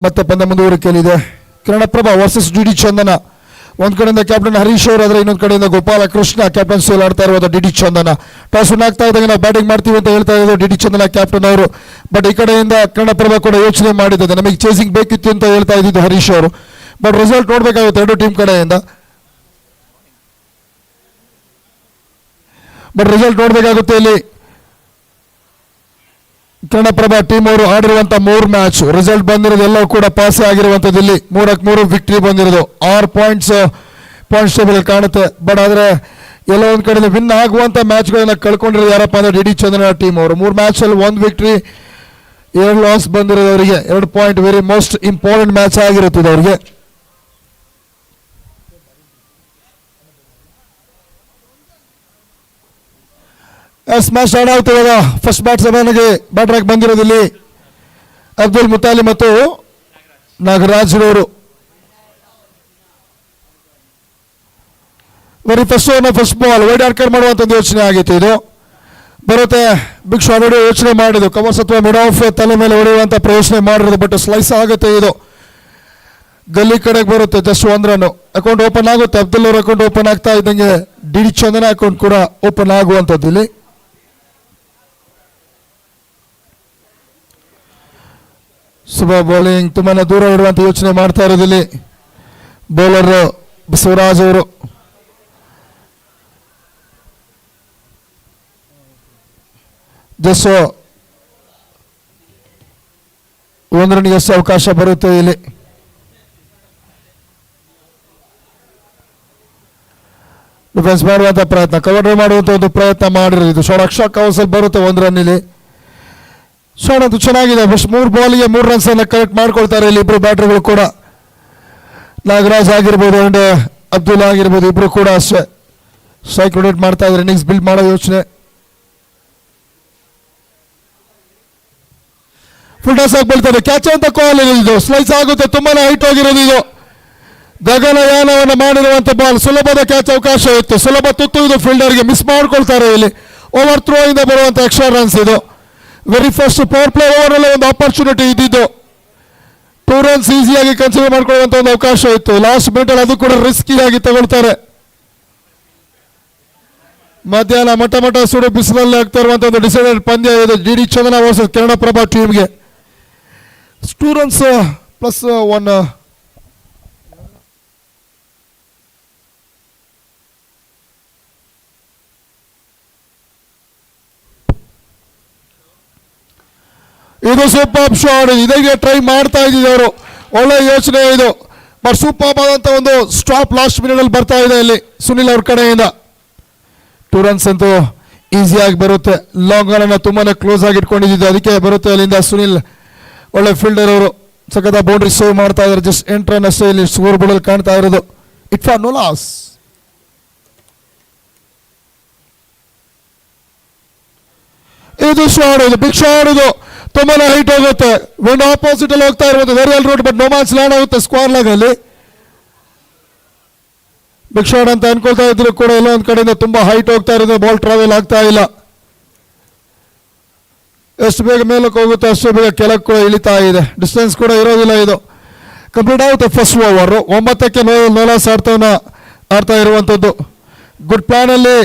ಮತ್ತೆ ಪಂದ್ಯ ಮುಂದುವರಿಕೆಯಲ್ಲಿದೆ. Kannadaprabha versus DD ಚಂದನ. ಒಂದು ಕಡೆಯಿಂದ ಕ್ಯಾಪ್ಟನ್ ಹರೀಶ್ ಅವರು, ಆದರೆ ಇನ್ನೊಂದು ಕಡೆಯಿಂದ ಗೋಪಾಲ ಕೃಷ್ಣ ಕ್ಯಾಪ್ಟನ್ಸಿಯಲ್ಲಿ ಆಡ್ತಾ ಇರುವುದು ಡಿಡಿ ಚಂದನ. ಟಾಸ್ ವಿನ್ ಆಗ್ತಾ ಇದ್ದಾಗ ನಾವು ಬ್ಯಾಟಿಂಗ್ ಮಾಡ್ತೀವಿ ಅಂತ ಹೇಳ್ತಾ ಇರೋದು ಡಿಡಿ ಚಂದನ ಕ್ಯಾಪ್ಟನ್ ಅವರು. ಬಟ್ ಈ ಕಡೆಯಿಂದ ಕನ್ನಡಪ್ರಭ ಕೂಡ ಯೋಚನೆ ಮಾಡಿದ್ದಾರೆ, ನಮಗೆ ಚೇಸಿಂಗ್ ಬೇಕಿತ್ತು ಅಂತ ಹೇಳ್ತಾ ಇದ್ದಿದ್ದು ಹರೀಶ್ ಅವರು. ಬಟ್ ರಿಸಲ್ಟ್ ನೋಡಬೇಕಾಗುತ್ತೆ ಎರಡು ಟೀಮ್ ಕಡೆಯಿಂದ. ಬಟ್ ರಿಸಲ್ಟ್ ನೋಡಬೇಕಾಗುತ್ತೆ ಇಲ್ಲಿ. ಕನ್ನಡಪ್ರಭ ಟೀಮ್ ಅವರು ಆಡಿರುವಂತ 3 ಮ್ಯಾಚ್ ರಿಸಲ್ಟ್ ಬಂದಿರೋದು ಎಲ್ಲವೂ ಕೂಡ ಪಾಸೇ ಆಗಿರುವಂತದ್ದು. ಇಲ್ಲಿ 3-3 ವಿಕ್ಟರಿ ಬಂದಿರೋದು. 6 ಪಾಯಿಂಟ್ಸ್ ಟೇಬಲ್ ಕಾಣುತ್ತೆ. ಬಟ್ ಆದ್ರೆ ಎಲ್ಲ ಒಂದ್ ಕಡೆ ವಿನ್ ಆಗುವಂತ ಮ್ಯಾಚ್ಗಳನ್ನ ಕಳ್ಕೊಂಡಿರೋದು ಯಾರಪ್ಪ ಅಂದ್ರೆ ಡಿಡಿ ಚಂದನ ಟೀಮ್ ಅವರು. 3 ಮ್ಯಾಚ್ ಅಲ್ಲಿ 1 ವಿಕ್ಟರಿ 2 ಲಾಸ್ ಬಂದಿರೋದು ಅವರಿಗೆ. 2 point very most important match ಆಗಿರುತ್ತದೆ ಅವರಿಗೆ. ಮ್ಯಾಚ್ ಸ್ಟಾರ್ಟ್ ಆಗ್ತಿವಾಗ ಫಸ್ಟ್ ಬ್ಯಾಟ್ಸ್ಮನ್ಗೆ ಬ್ಯಾಟರ್ ಆಗಿ ಬಂದಿರೋದು ಇಲ್ಲಿ ಅಬ್ದುಲ್ ಮುತಾಲಿ ಮತ್ತು ನಾಗರಾಜ್ ಅವರು. Very first ball wide archer ಮಾಡುವಂತ ಯೋಚನೆ ಆಗಿತ್ತು. ಇದು ಬರುತ್ತೆ ಬಿಗ್ ಶಾಟ್ ಹೊಡೆಯುವ ಯೋಚನೆ ಮಾಡಿದ್ದು. ಕವರ್ಸ್ ಅಥವಾ ಮಿಡ್ ಆಫ್ ತಲೆ ಮೇಲೆ ಹೊಡೆಯುವಂತ ಪ್ರಯೋಜನೆ ಮಾಡಿರೋದು. ಬಟ್ ಸ್ಲೈಸ್ ಆಗುತ್ತೆ. ಇದು ಗಲ್ಲಿ ಕಡೆಗೆ ಬರುತ್ತೆ. Just 1 run. ಅಕೌಂಟ್ ಓಪನ್ ಆಗುತ್ತೆ. ಅಬ್ದುಲ್ ಅವ್ರ ಅಕೌಂಟ್ ಓಪನ್ ಆಗ್ತಾ ಇದ್ದಂಗೆ ಡಿಡಿ ಚಂದನ ಅಕೌಂಟ್ ಕೂಡ ಓಪನ್ ಆಗುವಂಥದ್ದು ಇಲ್ಲಿ. ಸುಬಾ ಬೌಲಿಂಗ್ ತುಂಬಾ ದೂರ ಇಡುವಂತ ಯೋಚನೆ ಮಾಡ್ತಾ ಇರೋದಿಲ್ಲಿ ಬೌಲರ್ ಬಸವರಾಜ್ ಅವರು. ಜಸ್ಟ್ 1 ರನ್ಗೆ ಎಷ್ಟು ಅವಕಾಶ ಬರುತ್ತೆ ಇಲ್ಲಿ. ಡಿಫೆನ್ಸ್ ಮಾಡುವಂತ ಪ್ರಯತ್ನ, ಕವರ್ ಡ್ರೈವ್ ಮಾಡುವಂತ ಒಂದು ಪ್ರಯತ್ನ ಮಾಡಿರೋದು. ಶಾರ್ಟ್ ಅಕ್ಷರ ಕವರ್ಸಲ್ಲಿ ಬರುತ್ತೆ 1 ರನ್ ಇಲ್ಲಿ. ಶಾರ್ಟ್ ಅಂತೂ ಚೆನ್ನಾಗಿದೆ. ಬಸ್ 3 ಬಾಲ್ಗೆ 3 ರನ್ಸ್ ಅನ್ನ ಕಲೆಕ್ಟ್ ಮಾಡ್ಕೊಳ್ತಾರೆ ಇಲ್ಲಿ ಇಬ್ರು ಬ್ಯಾಟರ್ಗಳು ಕೂಡ. ನಾಗರಾಜ್ ಆಗಿರ್ಬೋದು ಅಂಡ್ ಅಬ್ದುಲ್ ಆಗಿರ್ಬೋದು, ಇಬ್ರು ಕೂಡ ಅಷ್ಟೇ ಸ್ಟ್ರೈಕ್ ರೊಟೇಟ್ ಮಾಡ್ತಾ ಇದ್ದಾರೆ. ಇನ್ನಿಂಗ್ಸ್ ಬಿಲ್ಡ್ ಮಾಡೋ ಯೋಚನೆ. ಫುಲ್ ಟಾಸ್ ಆಗಿ ಬೀಳ್ತಾರೆ. ಕ್ಯಾಚ್ ಅಂತ ಕಾಲ್ ಇದು ಸ್ಲೈಸ್ ಆಗುತ್ತೆ. ತುಂಬಾನೇ ಹೈಟ್ ಹೋಗಿರೋದು ಇದು. ಗಗನಯಾನವನ್ನು ಮಾಡಿರುವಂತ ಬಾಲ್. ಸುಲಭದ ಕ್ಯಾಚ್ ಅವಕಾಶ ಇತ್ತು. ಸುಲಭ ತುತ್ತು ಇದು ಫೀಲ್ಡರ್ಗೆ. ಮಿಸ್ ಮಾಡ್ಕೊಳ್ತಾರೆ ಇಲ್ಲಿ. ಓವರ್ ಥ್ರೋ ಇಂದ ಬರುವಂತ ಎಕ್ಸ್ಟ್ರಾ ರನ್ಸ್ ಇದು. Very first power play over ಅಲ್ಲಿ ಒಂದು ಆಪರ್ಚುನಿಟಿ ಇದ್ದಿದ್ದು. 2 ರನ್ಸ್ ಈಸಿಯಾಗಿ ಕನ್ಸಿಡರ್ ಮಾಡ್ಕೊಳ್ಳುವಂತ ಒಂದು ಅವಕಾಶ ಇತ್ತು. ಲಾಸ್ಟ್ ಮಿನಿಟ್ ಅಲ್ಲಿ ಅದು ಕೂಡ ರಿಸ್ಕಿ ಆಗಿ ತಗೊಳ್ತಾರೆ. ಮಧ್ಯಾಹ್ನ ಮಟ್ಟ ಸುಡು ಬಿಸಿಲಲ್ಲಿ ಆಗ್ತಾ ಇರುವಂತ ಒಂದು ಡಿಸೈಡೆಡ್ ಪಂದ್ಯ ಇದು. ಡಿಡಿ ಚಂದನ ವರ್ಸಸ್ ಕನ್ನಡಪ್ರಭ ಟೀಮ್ಗೆ 2 ರನ್ಸ್ ಪ್ಲಸ್ 1. ಇದು ಸೂಪರ್ ಶಾಟ್. ಇದಕ್ಕೆ ಟ್ರೈ ಮಾಡ್ತಾ ಇದ್ದಿದ್ದು ಅವರು. ಒಳ್ಳೆ ಯೋಚನೆ ಇದು. ಬಟ್ ಸೂಪರ್ ಆದಂತ ಒಂದು ಸ್ಟಾಪ್ ಲಾಸ್ಟ್ ಮಿನಿಟ್ ಅಲ್ಲಿ ಬರ್ತಾ ಇದೆ ಇಲ್ಲಿ ಸುನಿಲ್ ಅವ್ರ ಕಡೆಯಿಂದ. 2 ರನ್ಸ್ ಅಂತೂ ಈಸಿಯಾಗಿ ಬರುತ್ತೆ. ಲಾಂಗ್ ರನ್ ಅನ್ನ ತುಂಬಾನೇ ಕ್ಲೋಸ್ ಆಗಿ ಇಟ್ಕೊಂಡಿದ್ದು, ಅದಕ್ಕೆ ಬರುತ್ತೆ ಅಲ್ಲಿಂದ. ಸುನಿಲ್ ಒಳ್ಳೆ ಫೀಲ್ಡರ್ ಅವರು. ಸಖತ್ ಬೌಂಡ್ರಿ ಸೇವ್ ಮಾಡ್ತಾ ಇದ್ದಾರೆ. ಜಸ್ಟ್ 8 ರನ್ ಅಷ್ಟೇ ಇಲ್ಲಿ ಸ್ಕೋರ್ ಬೋರ್ಡ್ ಅಲ್ಲಿ ಕಾಣ್ತಾ ಇರೋದು. It for no loss. ಇದು ಶಾಟ್, ಇದು ಬಿಗ್ ಶಾಟ್. ಇದು ತುಂಬಾನೇ ಹೈಟ್ ಹೋಗುತ್ತೆ. ವಿಂಡ್ ಆಪೋಸಿಟ್ ಅಲ್ಲಿ ಹೋಗ್ತಾ ಇರುವುದು. Very well rode. But no match land ಆಗುತ್ತೆ ಸ್ಕ್ವೇರ್ ಲೆಗ್ ಅಲ್ಲಿ. ಬಿಗ್ ಶಾಟ್ ಅಂತ ಅನ್ಕೊಳ್ತಾ ಇದ್ರು ಕೂಡ ಎಲ್ಲ ಒಂದ್ ಕಡೆಯಿಂದ ತುಂಬಾ ಹೈಟ್ ಹೋಗ್ತಾ ಇರೋದು. ಬಾಲ್ ಟ್ರಾವೆಲ್ ಆಗ್ತಾ ಇಲ್ಲ. ಎಷ್ಟು ಬೇಗ ಮೇಲಕ್ಕೆ ಹೋಗುತ್ತೆ ಅಷ್ಟು ಬೇಗ ಕೆಳಗೆ ಕೂಡ ಇಳಿತಾ ಇದೆ. ಡಿಸ್ಟೆನ್ಸ್ ಕೂಡ ಇರೋದಿಲ್ಲ. ಇದು ಕಂಪ್ಲೀಟ್ ಆಗುತ್ತೆ ಫಸ್ಟ್ ಓವರ್. 9ಕ್ಕೆ ನೋ ಲಾಸ್ ಆಡ್ತಾ ಇರುವಂತದ್ದು. ಗುಡ್ ಪ್ಲಾನ್ ಅಲ್ಲಿ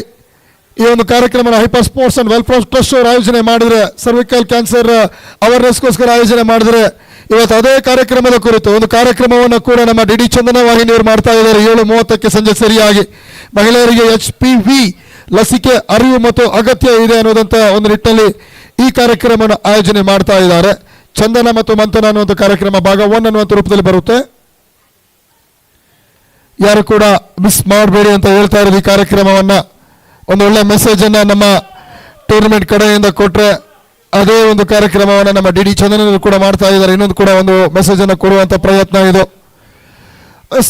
ಈ ಒಂದು ಕಾರ್ಯಕ್ರಮ hyper sports and welfare trust ಅವರು ಆಯೋಜನೆ ಮಾಡಿದ್ರೆ, ಸರ್ವಿಕಲ್ ಕ್ಯಾನ್ಸರ್ ಅವೇರ್ನೆಸ್ಗೋಸ್ಕರ ಆಯೋಜನೆ ಮಾಡಿದ್ರೆ, ಇವತ್ತು ಅದೇ ಕಾರ್ಯಕ್ರಮದ ಕುರಿತು ಒಂದು ಕಾರ್ಯಕ್ರಮವನ್ನು ಕೂಡ ನಮ್ಮ ಡಿಡಿ ಚಂದನ ವಾಹಿನಿಯವರು ಮಾಡ್ತಾ ಇದ್ದಾರೆ. 7:30ಕ್ಕೆ ಸಂಜೆ ಸರಿಯಾಗಿ ಮಹಿಳೆಯರಿಗೆ HPV ಲಸಿಕೆ ಅರಿವು ಮತ್ತು ಅಗತ್ಯ ಇದೆ ಅನ್ನೋದಂತ ಒಂದು ನಿಟ್ಟಿನಲ್ಲಿ ಈ ಕಾರ್ಯಕ್ರಮವನ್ನು ಆಯೋಜನೆ ಮಾಡ್ತಾ ಇದ್ದಾರೆ. ಚಂದನ ಮತ್ತು ಮಂಥನ ಅನ್ನುವಂಥ ಕಾರ್ಯಕ್ರಮ ಭಾಗ 1 ಅನ್ನುವಂಥ ರೂಪದಲ್ಲಿ ಬರುತ್ತೆ. ಯಾರು ಕೂಡ ಮಿಸ್ ಮಾಡಬೇಡಿ ಅಂತ ಹೇಳ್ತಾ ಇರೋದು ಈ ಕಾರ್ಯಕ್ರಮವನ್ನ. ಒಂದು ಒಳ್ಳೆ ಮೆಸೇಜ್ ಅನ್ನ ನಮ್ಮ ಟೂರ್ನಮೆಂಟ್ ಕಡೆಯಿಂದ ಕೊಟ್ರೆ ಅದೇ ಒಂದು ಕಾರ್ಯಕ್ರಮವನ್ನು ನಮ್ಮ ಡಿಡಿ ಚಂದನ ಕೂಡ ಮಾಡ್ತಾ ಇದ್ದಾರೆ. ಇನ್ನೊಂದು ಕೂಡ ಒಂದು ಮೆಸೇಜ್ ಅನ್ನು ಕೊಡುವಂತ ಪ್ರಯತ್ನ ಇದು.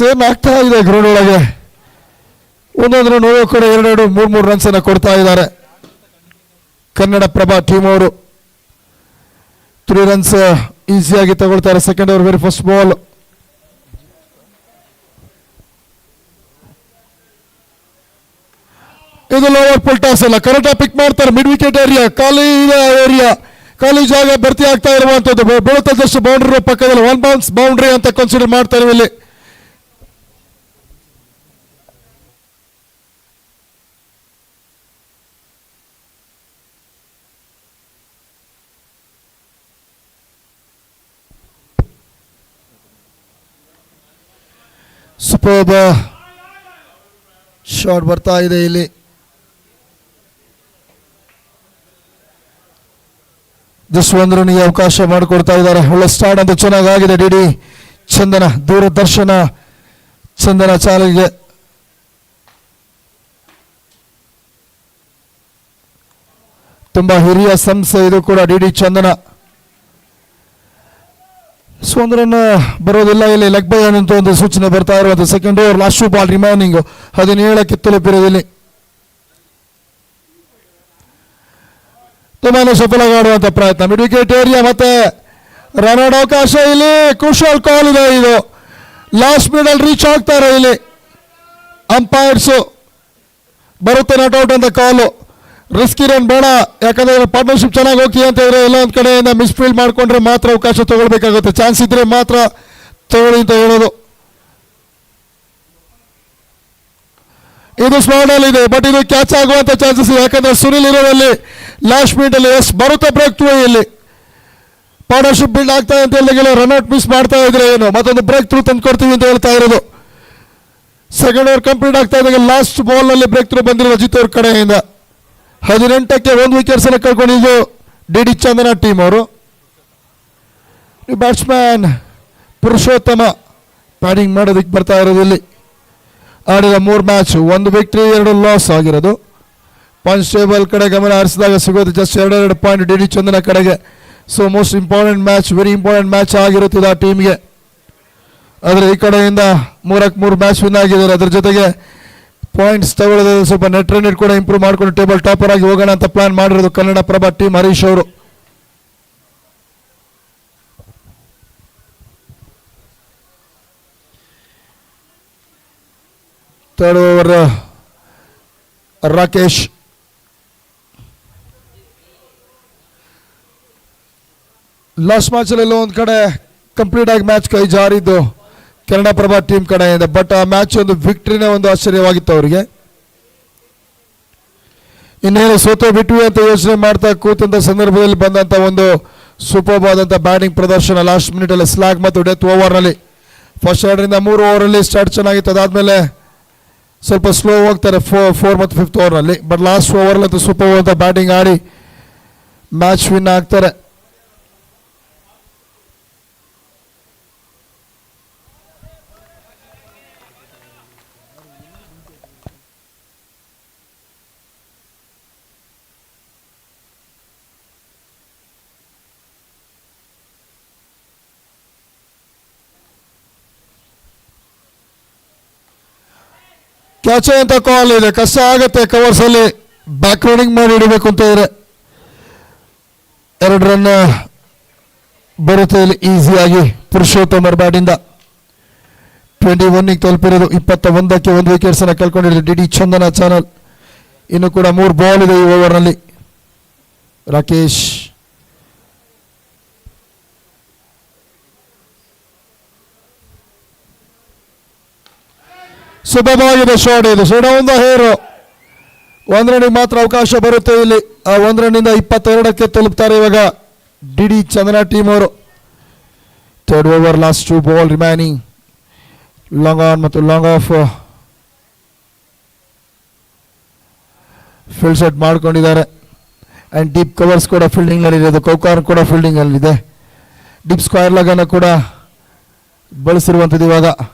ಸೇಮ್ ಆಗ್ತಾ ಇದೆ ಗ್ರೌಂಡ್ ಒಳಗೆ. ಒಂದೊಂದು ನೋವು ಕೂಡ 2-3 ರನ್ಸ್ ಅನ್ನು ಕೊಡ್ತಾ ಇದ್ದಾರೆ ಕನ್ನಡಪ್ರಭ ಟೀಮ್ ಅವರು. 3 ರನ್ಸ್ ಈಸಿಯಾಗಿ ತಗೊಳ್ತಾರೆ. Second over very first ball. ಇದು ಲೋವರ್ ಫುಲ್ ಟಾಸ್ ಅಲ್ಲ, ಕರೆಕ್ಟ್ ಪಿಕ್ ಮಾಡ್ತಾರೆ. ಮಿಡ್ ವಿಕೆಟ್ ಏರಿಯಾ ಖಾಲಿ ಇದೆ ಏರಿಯಾ. ಖಾಲಿ ಜಾಗ ಭರ್ತಿ ಆಗ್ತಾ ಇರುವಂತದ್ದು. ಬೀಳುತ್ತದಷ್ಟು ಬೌಂಡ್ರಿ ಪಕ್ಕದಲ್ಲಿ 1 ಬೌನ್ಸ್ ಬೌಂಡ್ರಿ ಅಂತ ಕನ್ಸಿಡರ್ ಮಾಡ್ತಾರೆ ಇಲ್ಲಿ. ಸೂಪರ್ಬ್ ಶಾಟ್ ಬರ್ತಾ ಇದೆ ಇಲ್ಲಿ. ಜಸ್ಟ್ 1 ರನ್ಗೆ ಅವಕಾಶ ಮಾಡಿಕೊಡ್ತಾ ಇದ್ದಾರೆ. ಒಳ್ಳೆ ಸ್ಟಾರ್ಟ್ ಅಂತ ಚೆನ್ನಾಗಾಗಿದೆ. ಡಿಡಿ ಚಂದನ ದೂರದರ್ಶನ ಚಂದನ ಚಾನಲ್ಗೆ ತುಂಬಾ ಹಿರಿಯ ಸಂಸ್ಥೆ ಇದು ಕೂಡ. ಡಿಡಿ ಚಂದನ 1 ರನ್ ಬರೋದಿಲ್ಲ ಇಲ್ಲಿ. ಲೆಗ್ ಬೈ ಅಂತ ಒಂದು ಸೂಚನೆ ಬರ್ತಾ ಇರುವಂತ. Second over last ball remaining 17ಕ್ಕೆ ತಲುಪಿರೋದಿಲ್ಲಿ. ತುಂಬಾನೇ ಸಫಲವಾಗುವಂತ ಪ್ರಯತ್ನ. ಮಿಡ್ ವಿಕೆಟ್ ಏರಿಯಾ ಮತ್ತೆ ರನ್ ಔಟ್ ಅವಕಾಶ ಇಲ್ಲಿ. ಕ್ರೂಷಿಯಲ್ ಕಾಲ್ ಇದೆ ಇದು. ಲಾಸ್ಟ್ ಮಿಡ್ ಅಲ್ಲಿ ರೀಚ್ ಆಗ್ತಾರೆ ಇಲ್ಲಿ ಅಂಪೈರ್ಸ್. ಬರುತ್ತೆ ನಾಟ್ ಔಟ್ ಅಂತ ಕಾಲು. ರಿಸ್ಕಿ ರನ್ ಬೇಡ, ಯಾಕಂದ್ರೆ ಪಾರ್ಟ್ನರ್ಶಿಪ್ ಚೆನ್ನಾಗಿ ಹೋಗಿ ಅಂತ ಹೇಳಿದ್ರೆ ಎಲ್ಲ ಒಂದು ಕಡೆಯಿಂದ ಮಿಸ್ಫೀಲ್ಡ್ ಮಾಡ್ಕೊಂಡ್ರೆ ಮಾತ್ರ ಅವಕಾಶ ತಗೊಳ್ಬೇಕಾಗುತ್ತೆ. ಚಾನ್ಸ್ ಇದ್ರೆ ಮಾತ್ರ ತಗೊಳ್ಳಿ ಅಂತ ಹೇಳೋದು. ಇದು ಸ್ಮಾರ್ಟ್ ಅಲ್ಲಿ ಇದೆ, ಬಟ್ ಇದು ಕ್ಯಾಚ್ ಆಗುವಂತ ಚಾನ್ಸಸ್ ಇದೆ. ಯಾಕಂದ್ರೆ ಸುನಿಲ್ ಇರೋದಲ್ಲಿ ಲಾಸ್ಟ್ ಮಿನಿಟ್ ಅಲ್ಲಿ ಎಸ್ ಬರುತ್ತೆ ಬ್ರೇಕ್ ಥ್ರೂ ಇಲ್ಲಿ. ಪಾರ್ಟ್ನರ್ಶಿಪ್ ಬಿಲ್ಡ್ ಆಗ್ತಾ ಅಂತ ಹೇಳಿದ್ರೆ ರನ್ಔಟ್ ಮಿಸ್ ಮಾಡ್ತಾ ಇದ್ರೆ ಏನು ಮತ್ತೊಂದು ಬ್ರೇಕ್ ಥ್ರೂ ತಂದು ಕೊಡ್ತೀವಿ ಅಂತ ಹೇಳ್ತಾ ಇರೋದು. ಸೆಕೆಂಡ್ ಓವರ್ ಕಂಪ್ಲೀಟ್ ಆಗ್ತಾ ಇದ್ದಾಗ ಲಾಸ್ಟ್ ಬಾಲ್ ನಲ್ಲಿ ಬ್ರೇಕ್ ಥ್ರೂ ಬಂದಿರೋ ಅಜಿತ್ ಅವ್ರ ಕಡೆಯಿಂದ. 18ಕ್ಕೆ 1 ವಿಕೆಟ್ಸ್ ಅನ್ನು ಕಳ್ಕೊಂಡಿದ್ದು ಡಿಡಿ ಚಂದನ ಟೀಮ್ ಅವರು. ಬ್ಯಾಟ್ಸ್ಮನ್ ಪುರುಷೋತ್ತಮ ಬ್ಯಾಟಿಂಗ್ ಮಾಡೋದಕ್ಕೆ ಬರ್ತಾ ಇರೋದು ಇಲ್ಲಿ. ಆಡಿದ 3 ಮ್ಯಾಚ್ 1 ವಿಕ್ಟರಿ 2 ಲಾಸ್ ಆಗಿರೋದು. ಪಾಯಿಂಟ್ಸ್ ಟೇಬಲ್ ಕಡೆ ಗಮನ ಹರಿಸಿದಾಗ ಸಿಗೋದು ಜಸ್ಟ್ 2 ಪಾಯಿಂಟ್ ಡಿಡಿ ಚಂದನ ಕಡೆಗೆ. So most important match, very important match ಆಗಿರುತ್ತದೆ ಆ ಟೀಮ್ಗೆ. ಆದರೆ ಈ ಕಡೆಯಿಂದ 3ಕ್ಕೆ 3 ಮ್ಯಾಚ್ ವಿನ್ ಆಗಿದ್ದಾರೆ. ಅದ್ರ ಜೊತೆಗೆ ಪಾಯಿಂಟ್ಸ್ ತಗೊಳ್ಳೋದು ಸ್ವಲ್ಪ ನೆಟ್ ರನ್ ಕೂಡ ಇಂಪ್ರೂವ್ ಮಾಡ್ಕೊಂಡು ಟೇಬಲ್ ಟಾಪರ್ ಆಗಿ ಹೋಗೋಣ ಅಂತ ಪ್ಲಾನ್ ಮಾಡಿರೋದು ಕನ್ನಡಪ್ರಭ ಟೀಮ್ ಹರೀಶ್ ಅವರು. Third over Rakesh last match ಅಲ್ಲಿ ಒಂದು ಕಡೆ ಕಂಪ್ಲೀಟ್ ಆಗಿ ಮ್ಯಾಚ್ ಕೈ ಜಾರಿದ್ದು ಕನ್ನಡಪ್ರಭ ಟೀಮ್ ಕಡೆಯಿಂದ. ಬಟ್ ಆ ಮ್ಯಾಚ್ ಒಂದು ವಿಕ್ಟ್ರಿನೇ ಒಂದು ಆಶ್ಚರ್ಯವಾಗಿತ್ತು ಅವರಿಗೆ. ಇನ್ನೇನು ಸೋತು ಬಿಟ್ವಿ ಅಂತ ಯೋಚನೆ ಮಾಡ್ತಾ ಕೂತಂತ ಸಂದರ್ಭದಲ್ಲಿ ಬಂದಂತ ಒಂದು ಸೂಪರ್ ಆದಂತ ಬ್ಯಾಟಿಂಗ್ ಪ್ರದರ್ಶನ. ಲಾಸ್ಟ್ ಮಿನಿಟ್ ಅಲ್ಲಿ ಸ್ಲಾಗ್ ಮತ್ತು ಡೆತ್ ಓವರ್ ನಲ್ಲಿ ಫಸ್ಟ್ 2ರಿಂದ 3 ಓವರ್ ಅಲ್ಲಿ ಸ್ಟಾರ್ಟ್ ಚೆನ್ನಾಗಿತ್ತು. ಅದಾದ್ಮೇಲೆ ಸ್ವಲ್ಪ ಸ್ಲೋ ಹೋಗ್ತಾರೆ 4 ಮತ್ತು 5th ಓವರ್ ನಲ್ಲಿ. ಬಟ್ ಲಾಸ್ಟ್ ಓವರ್ ಅಂತೂ ಸೂಪರ್ ಅಂತ ಬ್ಯಾಟಿಂಗ್ ಆಡಿ ಮ್ಯಾಚ್ ವಿನ್ ಆಗ್ತಾರೆ. ಕ್ಯಾಚ್ ಅಂತ ಕಾಲ್ ಇದೆ. ಕಷ್ಟ ಆಗುತ್ತೆ ಕವರ್ಸ್ ಅಲ್ಲಿ ಬ್ಯಾಕ್ ರನ್ನಿಂಗ್ ಮಾಡಿ ಹಿಡಿಬೇಕು ಅಂತ ಇದ್ರೆ 2 ರನ್ ಬರುತ್ತೆ ಇಲ್ಲಿ ಈಸಿಯಾಗಿ ಪುರುಷೋತ್ತಮರ್ ಬ್ಯಾಟಿಂದ. 21ಗೆ ತಲುಪಿರೋದು. 21ಕ್ಕೆ 1 ವಿಕೆಟ್ಸ್ ಅನ್ನ ಕಳ್ಕೊಂಡಿರೋದು ಡಿಡಿ ಚಂದನ ಚಾನಲ್. ಇನ್ನು ಕೂಡ 3 ಬಾಲ್ ಇದೆ ಈ ಓವರ್ ನಲ್ಲಿ. ರಾಕೇಶ್ ಸುಲಭವಾಗಿದೆ ಶಾಟ್ ಇದು. ಒಂದು ಹೇರು 1 ರನ್ನಿಗೆ ಮಾತ್ರ ಅವಕಾಶ ಬರುತ್ತೆ ಇಲ್ಲಿ. ಆ 1 ರನ್ನಿಂದ 22ಕ್ಕೆ ತಲುಪ್ತಾರೆ ಇವಾಗ ಡಿಡಿ ಚಂದನ ಟೀಮ್ ಅವರು. Third over last 2 ball remaining. Long on ಮತ್ತು ಲಾಂಗ್ ಆಫ್ ಫೀಲ್ಡ್ ಸೆಟ್ ಮಾಡ್ಕೊಂಡಿದ್ದಾರೆ. ಅಂಡ್ ಡೀಪ್ ಕವರ್ಸ್ ಕೂಡ ಫೀಲ್ಡಿಂಗ್ ನಲ್ಲಿ ಇದೆ. ಕೌಕಾರ್ ಕೂಡ ಫೀಲ್ಡಿಂಗ್ ಅಲ್ಲಿ ಇದೆ. ಡೀಪ್ ಸ್ಕ್ವೇರ್ ಲೆಗ್ ಅನ್ನು ಕೂಡ ಬಳಸಿರುವಂಥದ್ದು ಇವಾಗ.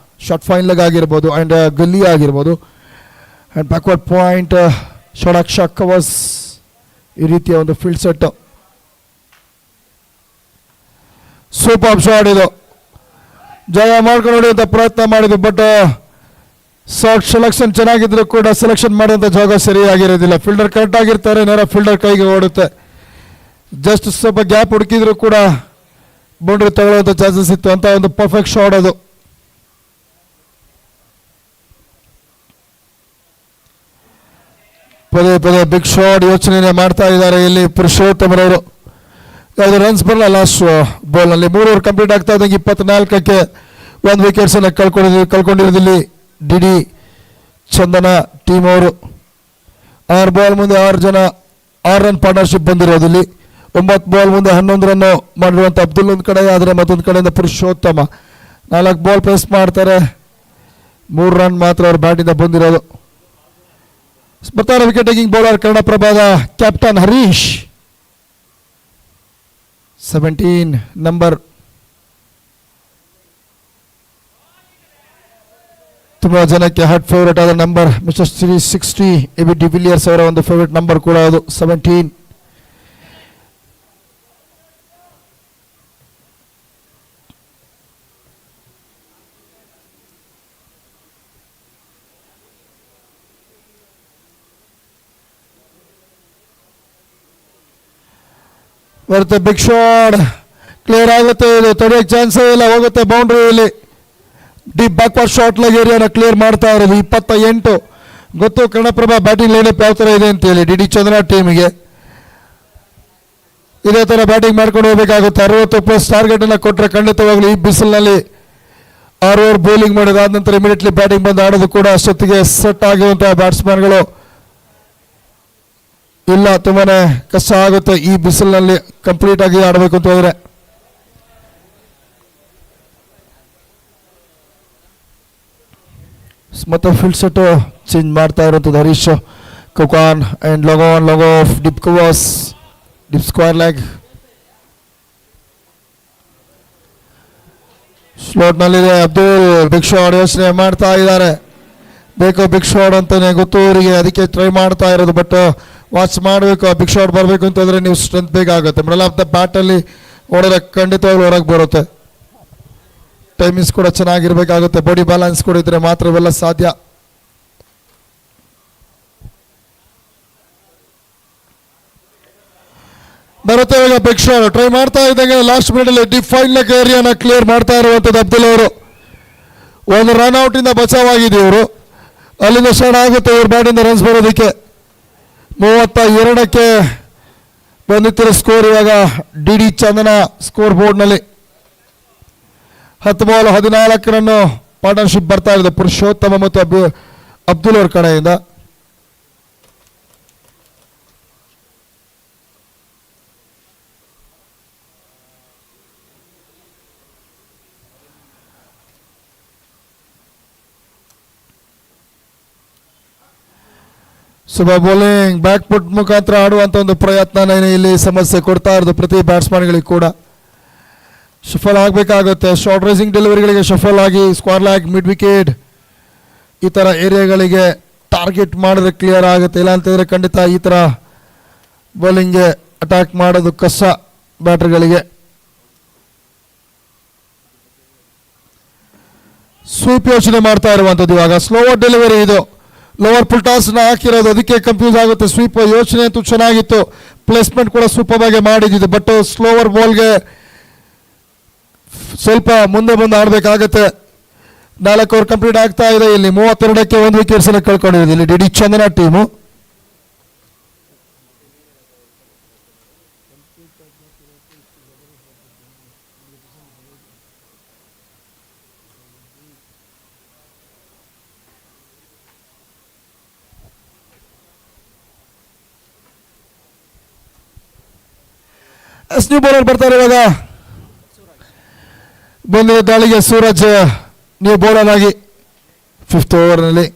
ಶಾರ್ಟ್ ಫೈನ್ ಲೆಗ್ ಆಗಿರ್ಬೋದು ಅಂಡ್ ಗಲ್ಲಿ ಆಗಿರ್ಬೋದು and backward point short shock covers ಈ ರೀತಿಯ ಒಂದು ಫೀಲ್ಡ್ ಸೆಟ್. ಸೂಪರ್ ಶಾಟ್ ಇದು. ಜಯ ಮಾಡ್ಕೊಂಡು ಹೊಡೆಯುವಂಥ ಪ್ರಯತ್ನ ಮಾಡಿದ್ರು. ಬಟ್ ಶಾರ್ಟ್ ಸೆಲೆಕ್ಷನ್ ಚೆನ್ನಾಗಿದ್ರು ಕೂಡ ಸೆಲೆಕ್ಷನ್ ಮಾಡುವಂಥ ಜಾಗ ಸರಿಯಾಗಿರೋದಿಲ್ಲ. ಫೀಲ್ಡರ್ ಕರೆಕ್ಟ್ ಆಗಿರ್ತಾರೆ, ನೇರ ಫೀಲ್ಡರ್ ಕೈಗೆ ಓಡುತ್ತೆ. ಜಸ್ಟ್ ಸ್ವಲ್ಪ ಗ್ಯಾಪ್ ಹುಡುಕಿದ್ರು ಕೂಡ ಬೌಂಡ್ರಿ ತಗೊಳ್ಳುವಂಥ ಚಾನ್ಸಸ್ ಇತ್ತು. ಅಂತ ಒಂದು ಪರ್ಫೆಕ್ಟ್ ಶಾಟ್ ಅದು. ಪದೇ ಪದೇ ಬಿಗ್ ಶಾಟ್ ಯೋಚನೆ ಮಾಡ್ತಾ ಇದ್ದಾರೆ ಇಲ್ಲಿ ಪುರುಷೋತ್ತಮರವರು. ಯಾವುದು ರನ್ಸ್ ಬರಲ್ಲ ಲಾಸ್ಟ್ ಬಾಲ್ನಲ್ಲಿ. 3 ಓವರ್ ಕಂಪ್ಲೀಟ್ ಆಗ್ತಾ ಇದ್ದಂಗೆ 24ಕ್ಕೆ 1 ವಿಕೆಟ್ಸನ್ನು ಕಳ್ಕೊಂಡಿರೋದಿಲ್ಲಿ ಡಿ ಚಂದನ ಟೀಮ್ ಅವರು. 6 ಬಾಲ್ ಮುಂದೆ 6 ರನ್ ಪಾರ್ಟ್ನರ್ಶಿಪ್ ಬಂದಿರೋದಿಲ್ಲಿ. 9 ಬಾಲ್ ಮುಂದೆ 11 ರನ್ ಮಾಡಿರುವಂಥ ಅಬ್ದುಲ್ ಒಂದು ಕಡೆ, ಆದರೆ ಮತ್ತೊಂದು ಕಡೆಯಿಂದ ಪುರುಷೋತ್ತಮ 4 ಬಾಲ್ ಪ್ರೆಸ್ ಮಾಡ್ತಾರೆ. 3 ರನ್ ಮಾತ್ರ ಅವ್ರ ಬ್ಯಾಟಿಂದ ಬಂದಿರೋದು. ಬರ್ತಾರೆ ವಿಕೆಟ್ ಟೇಕಿಂಗ್ ಬೌಲರ್ ಕನ್ನಡಪ್ರಭದ ಕ್ಯಾಪ್ಟನ್ ಹರೀಶ್, 17 ನಂಬರ್. ತುಂಬಾ ಜನಕ್ಕೆ ಹಾರ್ಟ್ ಫೇವರೇಟ್ ಆದ ನಂಬರ್. ಮಿಸ್ಟರ್ 360 ಎಬಿ ಡಿವಿಲಿಯರ್ಸ್ ಅವರ ಒಂದು ಫೇವರೇಟ್ ನಂಬರ್ ಕೂಡ ಅದು 17. ಬರುತ್ತೆ ಬಿಗ್ ಶಾಟ್, ಕ್ಲಿಯರ್ ಆಗುತ್ತೆ. ಇದು ತಡೆಯೋಕ್ಕೆ ಚಾನ್ಸೇ ಇಲ್ಲ, ಹೋಗುತ್ತೆ ಬೌಂಡ್ರಿಯಲ್ಲಿ. ಡೀಪ್ ಬ್ಯಾಕ್ವರ್ಡ್ ಶಾಟ್ ಲೆಗ್ ಏರಿಯಾನ ಕ್ಲಿಯರ್ ಮಾಡ್ತಾ ಇರೋದು. 28. ಗೊತ್ತು ಕನ್ನಡಪ್ರಭ ಬ್ಯಾಟಿಂಗ್ ಲೈನಪ್ ಯಾವ ಥರ ಇದೆ ಅಂತೇಳಿ. ಡಿ ಚಂದ್ರನ ಟೀಮಿಗೆ ಇದೇ ಥರ ಬ್ಯಾಟಿಂಗ್ ಮಾಡ್ಕೊಂಡು ಹೋಗಬೇಕಾಗುತ್ತೆ. 60+ ಟಾರ್ಗೆಟನ್ನು ಕೊಟ್ಟರೆ ಖಂಡಿತವಾಗ್ಲೂ ಈ ಬಿಸಿಲಿನಲ್ಲಿ 6 ಓವರ್ ಬೌಲಿಂಗ್ ಮಾಡೋದಾದ ನಂತರ ಇಮಿಡಿಯೇಟ್ಲಿ ಬ್ಯಾಟಿಂಗ್ ಬಂದು ಆಡೋದು ಕೂಡ ಅಷ್ಟೊತ್ತಿಗೆ ಸೆಟ್ ಆಗಿರುವಂತಹ ಬ್ಯಾಟ್ಸ್ಮನ್ಗಳು ಇಲ್ಲ. ತುಂಬಾನೇ ಕಷ್ಟ ಆಗುತ್ತೆ ಈ ಬಿಸಿಲಿನಲ್ಲಿ ಕಂಪ್ಲೀಟ್ ಆಗಿ ಆಡಬೇಕು ಅಂತ ಹೋದ್ರೆ. ಮತ್ತೆ ಫೀಲ್ಡ್ ಸೆಟ್ ಚೇಂಜ್ ಮಾಡ್ತಾ ಇರುವಂಥದ್ದು ಹರೀಶ್. ಕುಕಾನ್ and long off deep covers, deep square leg. ಸ್ಲೋಟ್ನಲ್ಲಿದೆ ಅಬ್ದುಲ್. ಬಿಗ್ ಶಾಟ್ ಯೋಚನೆ ಮಾಡ್ತಾ ಇದ್ದಾರೆ. ಬೇಕು ಬಿಗ್ ಶಾಟ್ ಅಂತಾನೆ ಗೊತ್ತು ಅವರಿಗೆ, ಅದಕ್ಕೆ ಟ್ರೈ ಮಾಡ್ತಾ ಇರೋದು. ಬಟ್ ವಾಚ್ ಮಾಡಬೇಕು, ಬಿಗ್ ಶಾಟ್ ಬರಬೇಕು ಅಂತಂದರೆ ನೀವು ಸ್ಟ್ರೆಂತ್ ಬೇಕಾಗುತ್ತೆ. ಮಿಡಲ್ ಆಫ್ ದ ಬ್ಯಾಟಲ್ಲಿ ಹೊಡೆದ್ರೆ ಖಂಡಿತವಾಗ್ಲೂ ಹೊರಗೆ ಬರುತ್ತೆ. ಟೈಮಿಂಗ್ಸ್ ಕೂಡ ಚೆನ್ನಾಗಿರ್ಬೇಕಾಗುತ್ತೆ. ಬಾಡಿ ಬ್ಯಾಲೆನ್ಸ್ ಕೂಡ ಇದ್ರೆ ಮಾತ್ರ ಇವೆಲ್ಲ ಸಾಧ್ಯ. ಬರುತ್ತೆ ಇವಾಗ ಬಿಗ್ ಶಾಟ್. ಟ್ರೈ ಮಾಡ್ತಾ ಇದ್ದಂಗೆ ಲಾಸ್ಟ್ ಮಿನಿಟಲ್ಲಿ ಡೀಪ್ ಫೈನ್ ಲೆಗ್ ಏರಿಯಾನ ಕ್ಲಿಯರ್ ಮಾಡ್ತಾ ಇರುವಂಥದ್ದು ಅಬ್ದುಲ್ ಅವರು. 1 ರನ್ ಔಟಿಂದ ಬಚಾವಾಗಿದೆ ಇವರು. ಅಲ್ಲಿಂದ ಸ್ಟಾರ್ಟ್ ಆಗುತ್ತೆ ಇವ್ರ ಬ್ಯಾಟಿಂದ ರನ್ಸ್ ಬರೋದಕ್ಕೆ. 32ಕ್ಕೆ ಬಂದಿತ್ತಿರೋ ಸ್ಕೋರ್ ಇವಾಗ ಡಿ ಚಂದನ ಸ್ಕೋರ್ ಬೋರ್ಡ್ನಲ್ಲಿ. 10 ಬಾಲ್ 14 ರನ್ ಪಾರ್ಟ್ನರ್ಶಿಪ್ ಬರ್ತಾ ಇದೆ ಪುರುಷೋತ್ತಮ ಮತ್ತು ಅಬ್ದುಲ್ ಅವ್ರ ಕಡೆಯಿಂದ. ಸುಬಾ ಬೌಲಿಂಗ್ ಬ್ಯಾಕ್ ಫುಟ್ ಮುಖಾಂತರ ಆಡುವಂಥ ಒಂದು ಪ್ರಯತ್ನ ಇಲ್ಲಿ ಸಮಸ್ಯೆ ಕೊಡ್ತಾ ಇರೋದು ಪ್ರತಿ ಬ್ಯಾಟ್ಸ್ಮನ್ಗಳಿಗೆ ಕೂಡ. ಶಫಲ್ ಆಗಬೇಕಾಗುತ್ತೆ. ಶಾರ್ಟ್ ರೈಸಿಂಗ್ ಡೆಲಿವರಿಗಳಿಗೆ ಶಫಲ್ ಆಗಿ ಸ್ಕ್ವೇರ್ ಲೆಗ್, ಮಿಡ್ ವಿಕೆಟ್ ಈ ಥರ ಏರಿಯಾಗಳಿಗೆ ಟಾರ್ಗೆಟ್ ಮಾಡಿದ್ರೆ ಕ್ಲಿಯರ್ ಆಗುತ್ತೆ. ಇಲ್ಲ ಅಂತಂದರೆ ಖಂಡಿತ ಈ ಥರ ಬೌಲಿಂಗ್ಗೆ ಅಟ್ಯಾಕ್ ಮಾಡೋದು ಕಷ್ಟ ಬ್ಯಾಟರ್ಗಳಿಗೆ. ಸ್ವೀಪ್ ಯೋಚನೆ ಮಾಡ್ತಾ ಇರುವಂಥದ್ದು ಇವಾಗ. ಸ್ಲೋವರ್ ಡೆಲಿವರಿ ಇದು, ಲೋವರ್ ಫುಲ್ ಟಾಸ್ನ ಹಾಕಿರೋದು, ಅದಕ್ಕೆ ಕನ್ಫ್ಯೂಸ್ ಆಗುತ್ತೆ. ಸ್ವೀಪ್ ಯೋಚನೆ ಅಂತೂ ಚೆನ್ನಾಗಿತ್ತು, ಪ್ಲೇಸ್ಮೆಂಟ್ ಕೂಡ ಸೂಪರ್ ಆಗಿ ಮಾಡಿದ್ದು. ಬಟ್ ಸ್ಲೋವರ್ ಬಾಲ್ಗೆ ಸ್ವಲ್ಪ ಮುಂದೆ ಬಂದು ಆಡಬೇಕಾಗತ್ತೆ. 4 ಓವರ್ ಕಂಪ್ಲೀಟ್ ಆಗ್ತಾ ಇದೆ. ಇಲ್ಲಿ 32ಕ್ಕೆ 1 ವಿಕೆಟ್ಸ್ ಅನ್ನು ಕಳ್ಕೊಂಡಿರೋದು ಇಲ್ಲಿ ಡಿ ಚಂದನ ಟೀಮು. ನ್ಯೂ ಬೌಲರ್ ಬರ್ತಾರೆ ಇವಾಗ. ಬಂದಿರೋ ದಾಳಿಗೆ ಸೂರಜ್ ನ್ಯೂ ಬೌಲರ್ ಆಗಿ 5th ಓವರ್ನಲ್ಲಿ.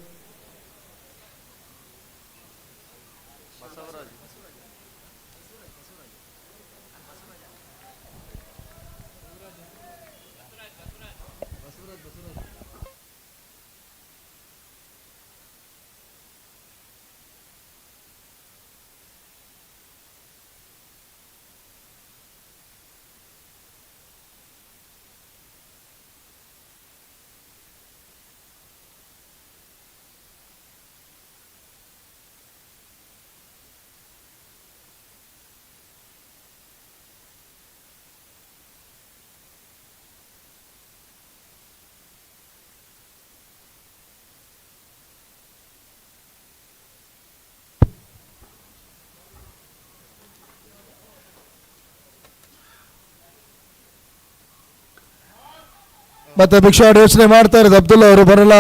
ಮತ್ತೆ ಬಿಗ್ ಶಾಟ್ ಯೋಚನೆ ಮಾಡ್ತಾ ಇರೋದು ಅಬ್ದುಲ್ಲಾ ಅವರು ಬರಲ್ಲ.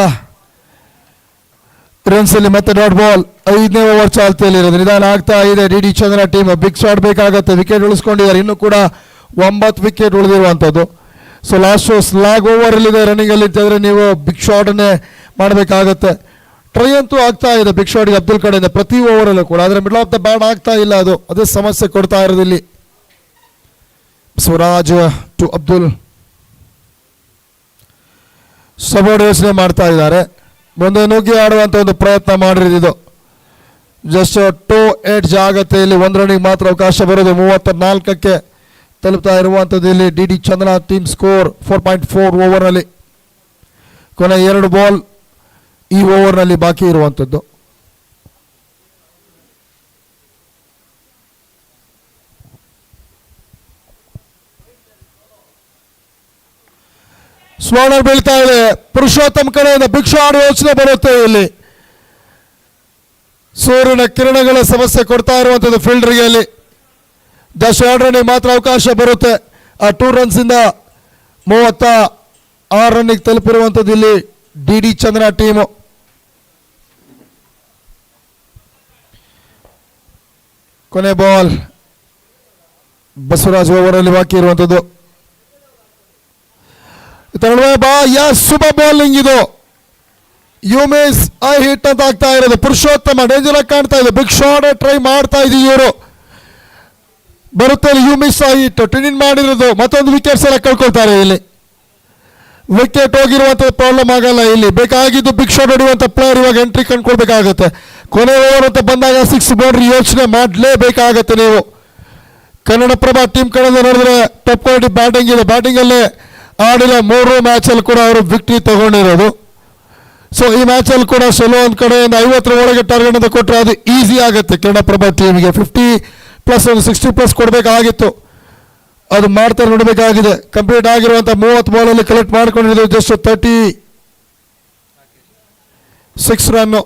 ರನ್ಸ್ ಅಲ್ಲಿ ಮತ್ತೆ ಡಾಟ್ ಬಾಲ್. 5ನೇ ಓವರ್ ಚಾಲ್ತಿಯಲ್ಲಿ ಇರೋದು, ನಿಧಾನ ಆಗ್ತಾ ಇದೆ D Chandra team. Big shot ಬೇಕಾಗತ್ತೆ, ವಿಕೆಟ್ ಉಳಿಸ್ಕೊಂಡಿದ್ದಾರೆ, ಇನ್ನೂ ಕೂಡ 9 ವಿಕೆಟ್ ಉಳಿದಿರುವಂಥದ್ದು. ಸೊ ಲಾಸ್ಟ್ ಸ್ಲಾಗ್ ಓವರ್ ಅಲ್ಲಿದೆ, ರನ್ನಿಂಗ್ ಅಲ್ಲಿ ಇದ್ದರೆ ನೀವು ಬಿಗ್ ಶಾಟ್ ಅನ್ನೇ ಮಾಡಬೇಕಾಗತ್ತೆ. ಟ್ರೈ ಅಂತೂ ಆಗ್ತಾ ಇದೆ ಬಿಗ್ ಶಾಟ್ಗೆ ಅಬ್ದುಲ್ ಕಡೆಯಿಂದ ಪ್ರತಿ ಓವರಲ್ಲೂ ಕೂಡ, ಆದರೆ ಮಿಡಲ್ ಆಫ್ ದ ಬ್ಯಾಟ್ ಆಗ್ತಾ ಇಲ್ಲ, ಅದೇ ಸಮಸ್ಯೆ ಕೊಡ್ತಾ ಇರೋದು ಇಲ್ಲಿ. ಸ್ವರಾಜ್ ಟು ಅಬ್ದುಲ್, ಸಬೋರ್ಡ್ ಯೋಚನೆ ಮಾಡ್ತಾ ಇದ್ದಾರೆ, ಮುಂದೆ ನುಗ್ಗಿ ಆಡುವಂತ ಒಂದು ಪ್ರಯತ್ನ ಮಾಡಿರೋದು. ಜಸ್ಟ್ 2 ಎಡ್ಜ್ ಆಗತ್ತೆ ಇಲ್ಲಿ, 1 ರನ್ನಿಗೆ ಮಾತ್ರ ಅವಕಾಶ ಬರೋದು. 34ಕ್ಕೆ ತಲುಪ್ತಾ ಇರುವಂಥದ್ದು ಇಲ್ಲಿ ಡಿ ಚಂದ್ರ ಟೀಮ್. ಸ್ಕೋರ್ 4.4 ಓವರ್ನಲ್ಲಿ. ಕೊನೆ 2 ಬಾಲ್ ಈ ಓವರ್ನಲ್ಲಿ ಬಾಕಿ ಇರುವಂಥದ್ದು. ಸ್ವರ್ಣ ಬೀಳ್ತಾ ಇದೆ ಪುರುಷೋತ್ತಮ್ ಕಡೆಯಿಂದ. ಬಿಗ್ ಶಾಟ್ ಯೋಚನೆ ಬರುತ್ತೆ ಇಲ್ಲಿ, ಸೂರ್ಯನ ಕಿರಣಗಳ ಸಮಸ್ಯೆ ಕೊಡ್ತಾ ಇರುವಂಥದ್ದು ಫೀಲ್ಡರ್ಗೆ ಅಲ್ಲಿ. ಜಸ್ಟ್ 2 ರನ್ನಿಗೆ ಮಾತ್ರ ಅವಕಾಶ ಬರುತ್ತೆ. ಆ 2 ರನ್ಸ್ ಇಂದ 36 ರನ್ನಿಗೆ ತಲುಪಿರುವಂಥದ್ದು ಇಲ್ಲಿ ಡಿ ಚಂದ್ರ ಟೀಮು. ಕೊನೆ ಬಾಲ್ ಬಸವರಾಜ್ ಓವರಲ್ಲಿ ಬಾಕಿ ಇರುವಂಥದ್ದು. ಸೂಪರ್ ಬೌಲಿಂಗ್ ಇದು. ಯುಮೇಶ್ ಐ ಹಿಟ್ ಅಂತ ಆಗ್ತಾ ಇರೋದು. ಪುರುಷೋತ್ತಮ ಡೇಂಜರ್ ಆಗಿ ಕಾಣ್ತಾ ಇದೆ. ಬಿಗ್ ಶಾಟ್ ಟ್ರೈ ಮಾಡ್ತಾ ಇದೀವಿ ಇವರು. ಬರುತ್ತೆ ಯುಮೇಶ್ ಐ ಹಿಟ್ ಟ್ವಿನ್ ಮಾಡಿರೋದು. ಮತ್ತೊಂದು ವಿಕೆಟ್ಸ್ ಎಲ್ಲ ಕಳ್ಕೊಳ್ತಾರೆ ಇಲ್ಲಿ. ವಿಕೆಟ್ ಹೋಗಿರುವಂತ ಪ್ರಾಬ್ಲಮ್ ಆಗಲ್ಲ ಇಲ್ಲಿ. ಬೇಕಾಗಿದ್ದು ಬಿಗ್ ಶಾಟ್ ಹೊಡೆಯುವಂತ ಪ್ಲೇಯರ್ ಇವಾಗ ಎಂಟ್ರಿ ಕಂಡುಕೊಳ್ಬೇಕಾಗುತ್ತೆ. ಕೊನೆ ಓವರ್ ಅಂತ ಬಂದಾಗ 6 ಬೌಂಡ್ರಿ ಯೋಚನೆ ಮಾಡಲೇಬೇಕಾಗತ್ತೆ ನೀವು. ಕನ್ನಡಪ್ರಭ ಟೀಮ್ ಕಡೆಯಿಂದ ನೋಡಿದ್ರೆ ಟಾಪ್ ಕ್ವಾಲಿಟಿ ಬ್ಯಾಟಿಂಗ್ ಇದೆ. ಬ್ಯಾಟಿಂಗ್ ಅಲ್ಲೇ ಆಡಿರೋ 3 ಮ್ಯಾಚಲ್ಲಿ ಕೂಡ ಅವರು ವಿಕ್ಟ್ರಿ ತಗೊಂಡಿರೋದು. ಸೊ ಈ ಮ್ಯಾಚಲ್ಲಿ ಕೂಡ ಸೊಲೋ ಒಂದು ಕಡೆಯಿಂದ 50 ಒಳಗೆ ಟಾರ್ಗೆಟ್ ಅಂತ ಕೊಟ್ಟರೆ ಅದು ಈಸಿ ಆಗುತ್ತೆ ಕನ್ನಡಪ್ರಭ ಟೀಮ್ಗೆ. 50+ ಒಂದು 60+ ಕೊಡಬೇಕಾಗಿತ್ತು, ಅದು ಮಾಡ್ತಾರೆ ನೋಡಬೇಕಾಗಿದೆ. ಕಂಪ್ಲೀಟ್ ಆಗಿರುವಂಥ 30 ಬಾಲಲ್ಲಿ ಕಲೆಕ್ಟ್ ಮಾಡ್ಕೊಂಡಿದ್ದು ಜಸ್ಟ್ 36 ರನ್ನು.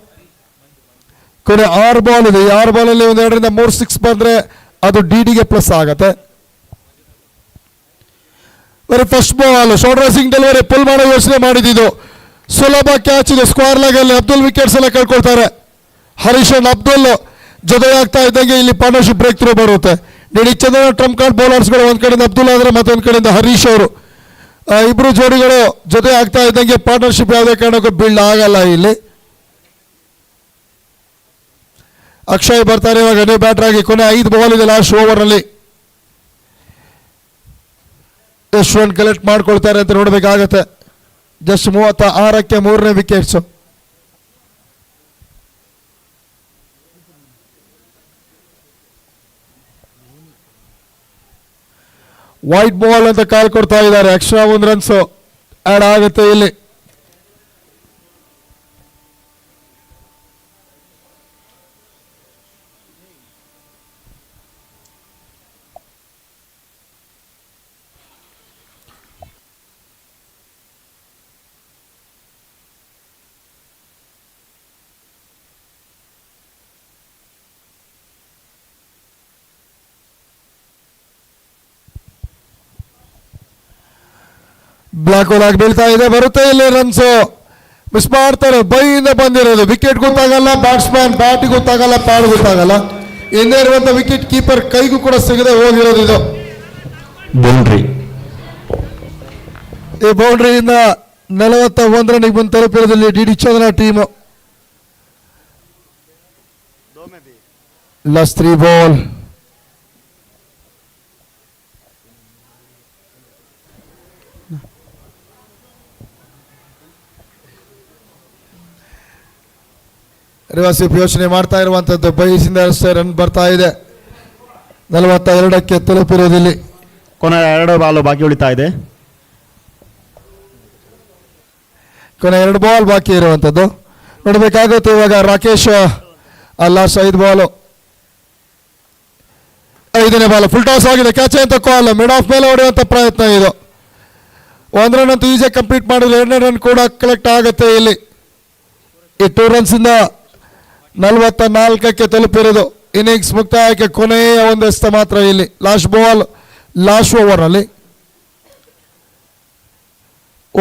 ಕೊನೆ 6 ಬಾಲ್ ಇದೆ. 6 ಬಾಲಲ್ಲಿ 1 2ರಿಂದ 3 6 ಬಂದರೆ ಅದು ಡಿಗೆ ಪ್ಲಸ್ ಆಗತ್ತೆ. ಬರೀ first ball short rising delivery pull ಮಾಡೋ ಯೋಚನೆ ಮಾಡಿದ್ದು. ಸುಲಭ ಕ್ಯಾಚ್ ಇದೆ. ಸ್ಕ್ವೇರ್ ಲೆಗ್ ಅಲ್ಲಿ ಅಬ್ದುಲ್ ವಿಕೆಟ್ಸ್ ಎಲ್ಲ ಕಳ್ಕೊಳ್ತಾರೆ. ಹರೀಶ್ ಅಂಡ್ ಅಬ್ದುಲ್ ಜೊತೆ ಆಗ್ತಾ ಇದ್ದಂಗೆ ಇಲ್ಲಿ ಪಾರ್ಟ್ನರ್ಶಿಪ್ ಬ್ರೇಕ್ ಥ್ರೂ ಬರುತ್ತೆ. ಡಿ ಚಂದ್ರ ಟ್ರಂಪ್ ಕಾರ್ಡ್ ಬೌಲರ್ಸ್ಗಳು ಒಂದ್ ಕಡೆಯಿಂದ ಅಬ್ದುಲ್ ಆದ್ರೆ ಮತ್ತೊಂದು ಕಡೆಯಿಂದ ಹರೀಶ್ ಅವರು, ಇಬ್ರು ಜೋಡಿಗಳು ಜೊತೆ ಆಗ್ತಾ ಇದ್ದಂಗೆ ಪಾರ್ಟ್ನರ್ಶಿಪ್ ಯಾವುದೇ ಕಾರಣಕ್ಕೂ ಬಿಲ್ಡ್ ಆಗಲ್ಲ ಇಲ್ಲಿ. ಅಕ್ಷಯ್ ಬರ್ತಾರೆ ಇವಾಗ ನ್ಯೂ ಬ್ಯಾಟರ್ ಆಗಿ. ಕೊನೆ 5 ಬಾಲ್ ಇದೆ ಲಾಸ್ಟ್ ಓವರ್ನಲ್ಲಿ. ಎಷ್ಟು ರನ್ ಕಲೆಕ್ಟ್ ಮಾಡ್ಕೊಳ್ತಾರೆ ಅಂತ ನೋಡಬೇಕಾಗತ್ತೆ. ಜಸ್ಟ್ 36ಕ್ಕೆ 3ನೇ ವಿಕೆಟ್ಸ್. ವೈಟ್ ಬಾಲ್ ಅಂತ ಕಾಲ್ ಕೊಡ್ತಾ ಇದ್ದಾರೆ. ಎಕ್ಸ್ಟ್ರಾ 1 ರನ್ಸ್ ಆಡ್ ಆಗುತ್ತೆ ಇಲ್ಲಿ. ಬ್ಲಾಕ್ ಹೋಲ್ ಆಗಿ ಬೀಳ್ತಾ ಇದೆ. ಬರುತ್ತೆ ಇಲ್ಲಿ ರನ್ಸ್. ಮಿಸ್ ಮಾಡ್ತಾರೆ. ಬೈಯಿಂದ ಬಂದಿರೋದು. ವಿಕೆಟ್ ಗೊತ್ತಾಗಲ್ಲ, ಬ್ಯಾಟ್ಸ್ಮನ್ ಬ್ಯಾಟ್ ಗೊತ್ತಾಗಲ್ಲ, ಪ್ಯಾಡ್ ಗೊತ್ತಾಗಲ್ಲ. ಹಿಂದೆ ಇರುವಂತ ವಿಕೆಟ್ ಕೀಪರ್ ಕೈಗೂ ಕೂಡ ಸಿಗದೆ ಹೋಗಿರೋದು ಇದು ಬೌಂಡ್ರಿ. ಈ ಬೌಂಡ್ರಿಯಿಂದ 41 ರನ್ನಿಗೆ ಬಂದು ತಲುಪಿರೋದಲ್ಲಿ D Chandra team. Last 3 ball. Reverse ಯೋಚನೆ ಮಾಡ್ತಾ ಇರುವಂತದ್ದು. ಬೈಸಿಂದ ಅಷ್ಟೇ ರನ್ ಬರ್ತಾ ಇದೆ. 42ಕ್ಕೆ ತಲುಪಿರೋದಿಲ್ಲಿ. ಕೊನೆ 2 ಬಾಲ್ ಬಾಕಿ ಉಳಿತಾ ಇದೆ. ಕೊನೆ 2 ಬಾಲ್ ಬಾಕಿ ಇರುವಂತದ್ದು ನೋಡಬೇಕಾಗುತ್ತೆ ಇವಾಗ. Rakesh last 5 ball. 5ನೇ ಬಾಲ್ ಫುಲ್ ಟಾಸ್ ಆಗಿದೆ. ಕ್ಯಾಚ್ ಅಂತ ಕಾಲ್. ಮಿಡ್ ಆಫ್ ಮೇಲೆ ಹೊಡೆಯುವಂತ ಪ್ರಯತ್ನ ಇದು. 1 ರನ್ ಅಂತೂ ಈಸಿಯಾಗಿ ಕಂಪ್ಲೀಟ್ ಮಾಡಿದ್ರೆ 2ನೇ ರನ್ ಕೂಡ ಕಲೆಕ್ಟ್ ಆಗುತ್ತೆ ಇಲ್ಲಿ. ಈ 2 ರನ್ಸ್ ಇಂದ 44ಕ್ಕೆ ತಲುಪಿರೋದು. ಇನ್ನಿಂಗ್ಸ್ ಮುಕ್ತಾಯಕ್ಕೆ ಕೊನೆಯ 1 ಎಸೆತ ಮಾತ್ರ ಇಲ್ಲಿ. ಲಾಸ್ಟ್ ಬಾಲ್ ಲಾಸ್ಟ್ ಓವರ್ನಲ್ಲಿ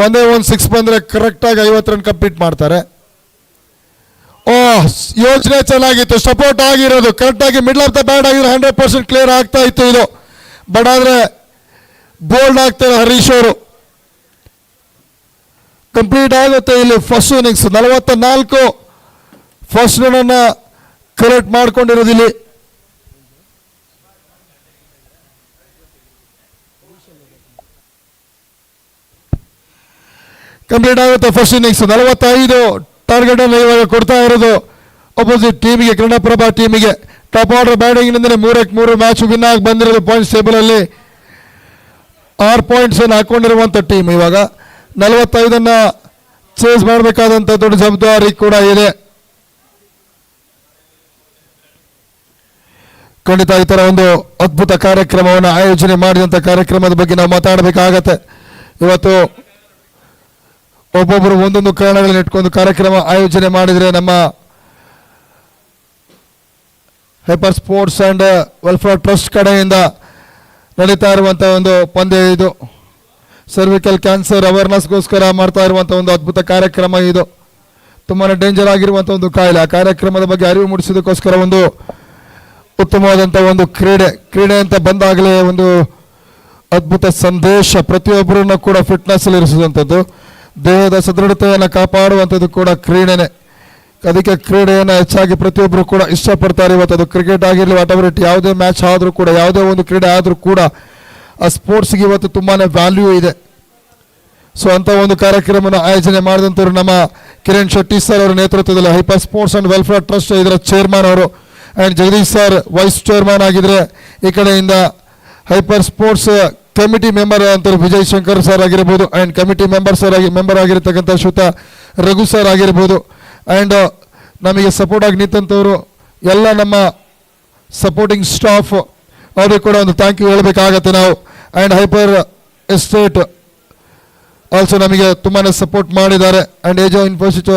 ಒಂದೇ ಒಂದು 6 ಬಂದರೆ ಕರೆಕ್ಟಾಗಿ 50 ರನ್ ಕಂಪ್ಲೀಟ್ ಮಾಡ್ತಾರೆ. ಯೋಚನೆ ಚೆನ್ನಾಗಿತ್ತು, ಸಪೋರ್ಟ್ ಆಗಿರೋದು ಕರೆಕ್ಟಾಗಿ ಮಿಡ್ಲ್ ಆಫ್ ದ ಬ್ಯಾಟ್ ಆಗಿರೋ 100% ಕ್ಲಿಯರ್ ಆಗ್ತಾ ಇತ್ತು ಇದು. ಬಟ್ ಆದರೆ ಬೋಲ್ಡ್ ಆಗ್ತಾರೆ ಹರೀಶ್ ಅವರು. ಕಂಪ್ಲೀಟ್ ಆಗುತ್ತೆ ಇಲ್ಲಿ first innings 44 first run collect ಮಾಡ್ಕೊಂಡಿರೋದು ಇಲ್ಲಿ. ಕಂಪ್ಲೀಟ್ ಆಗುತ್ತೆ ಫಸ್ಟ್ ಇನ್ನಿಂಗ್ಸ್ 45 ಟಾರ್ಗೆಟ್ ಅನ್ನು ಇವಾಗ ಕೊಡ್ತಾ ಇರೋದು ಅಪೋಸಿಟ್ ಟೀಮಿಗೆ, ಕನ್ನಡಪ್ರಭ ಟೀಮಿಗೆ. ಟಾಪ್ ಆರ್ಡರ್ ಬ್ಯಾಟಿಂಗ್ನಿಂದಲೇ 3-3 ಮ್ಯಾಚ್ ವಿನ್ ಆಗಿ ಬಂದಿರೋದು ಪಾಯಿಂಟ್ಸ್ ಟೇಬಲ್ ಅಲ್ಲಿ 6 ಪಾಯಿಂಟ್ಸ್ ಅನ್ನು ಹಾಕೊಂಡಿರುವಂಥ ಟೀಮ್. ಇವಾಗ 45 ಚೇಸ್ ಮಾಡಬೇಕಾದಂಥ ದೊಡ್ಡ ಜವಾಬ್ದಾರಿ ಕೂಡ ಇದೆ. ಖಂಡಿತ ಈ ಥರ ಒಂದು ಅದ್ಭುತ ಕಾರ್ಯಕ್ರಮವನ್ನು ಆಯೋಜನೆ ಮಾಡಿದಂಥ ಕಾರ್ಯಕ್ರಮದ ಬಗ್ಗೆ ನಾವು ಮಾತಾಡಬೇಕಾಗತ್ತೆ. ಇವತ್ತು ಒಬ್ಬೊಬ್ಬರು ಒಂದೊಂದು ಕಾರಣಗಳನ್ನ ಇಟ್ಕೊಂಡು ಕಾರ್ಯಕ್ರಮ ಆಯೋಜನೆ ಮಾಡಿದರೆ ನಮ್ಮ hyper sports and welfare trust ಕಡೆಯಿಂದ ನಡೀತಾ ಇರುವಂಥ ಒಂದು ಪಂದ್ಯ ಇದು. ಸರ್ವಿಕಲ್ ಕ್ಯಾನ್ಸರ್ ಅವೇರ್ನೆಸ್ಗೋಸ್ಕರ ಮಾಡ್ತಾ ಇರುವಂಥ ಒಂದು ಅದ್ಭುತ ಕಾರ್ಯಕ್ರಮ ಇದು. ತುಂಬಾ ಡೇಂಜರ್ ಆಗಿರುವಂಥ ಒಂದು ಕಾಯಿಲೆ. ಆ ಕಾರ್ಯಕ್ರಮದ ಬಗ್ಗೆ ಅರಿವು ಮೂಡಿಸೋದಕ್ಕೋಸ್ಕರ ಒಂದು ಉತ್ತಮವಾದಂಥ ಒಂದು ಕ್ರೀಡೆ ಅಂತ ಬಂದಾಗಲೇ ಒಂದು ಅದ್ಭುತ ಸಂದೇಶ, ಪ್ರತಿಯೊಬ್ಬರನ್ನು ಕೂಡ ಫಿಟ್ನೆಸ್ಸಲ್ಲಿ ಇರಿಸುವಂಥದ್ದು, ದೇಹದ ಸದೃಢತೆಯನ್ನು ಕಾಪಾಡುವಂಥದ್ದು ಕೂಡ ಕ್ರೀಡೆನೇ. ಅದಕ್ಕೆ ಕ್ರೀಡೆಯನ್ನು ಹೆಚ್ಚಾಗಿ ಪ್ರತಿಯೊಬ್ಬರು ಕೂಡ ಇಷ್ಟಪಡ್ತಾರೆ. ಇವತ್ತು ಅದು ಕ್ರಿಕೆಟ್ ಆಗಿರಲಿ, ವಾಟ್ ಎವರ್ ಇಟ್, ಯಾವುದೇ ಮ್ಯಾಚ್ ಆದರೂ ಕೂಡ, ಯಾವುದೇ ಒಂದು ಕ್ರೀಡೆ ಆದರೂ ಕೂಡ ಆ ಸ್ಪೋರ್ಟ್ಸ್ಗೆ ಇವತ್ತು ತುಂಬಾ ವ್ಯಾಲ್ಯೂ ಇದೆ. ಸೊ ಅಂಥ ಒಂದು ಕಾರ್ಯಕ್ರಮನ ಆಯೋಜನೆ ಮಾಡಿದಂಥವ್ರು ನಮ್ಮ ಕಿರಣ್ ಶೆಟ್ಟಿ ಸರ್ ಅವರ ನೇತೃತ್ವದಲ್ಲಿ hyper sports and welfare trust ಇದರ ಚೇರ್ಮನ್ ಅವರು, and Jagadish sir vice chairman ಆಗಿದ್ರೆ, ಈ ಕಡೆಯಿಂದ ಹೈಪರ್ ಸ್ಪೋರ್ಟ್ಸ್ ಕಮಿಟಿ ಮೆಂಬರ್ ಅಂತ ವಿಜಯ್ ಶಂಕರ್ ಸರ್ ಆಗಿರ್ಬೋದು, ಆ್ಯಂಡ್ ಕಮಿಟಿ ಮೆಂಬರ್ ಆಗಿರ್ತಕ್ಕಂಥ ಶ್ರುತ ರಘು ಸರ್ ಆಗಿರ್ಬೋದು, ಆ್ಯಂಡ್ ನಮಗೆ ಸಪೋರ್ಟ್ ಆಗಿ ನಿಂತಂಥವ್ರು ಎಲ್ಲ ನಮ್ಮ ಸಪೋರ್ಟಿಂಗ್ ಸ್ಟಾಫ್ ಅವ್ರಿಗೆ ಕೂಡ ಒಂದು ಥ್ಯಾಂಕ್ ಯು ಹೇಳಬೇಕಾಗತ್ತೆ ನಾವು. ಆ್ಯಂಡ್ ಹೈಪರ್ ಎಸ್ಟೇಟ್ ಆಲ್ಸೋ ನಮಗೆ ತುಂಬಾ ಸಪೋರ್ಟ್ ಮಾಡಿದ್ದಾರೆ. And AJ Infocity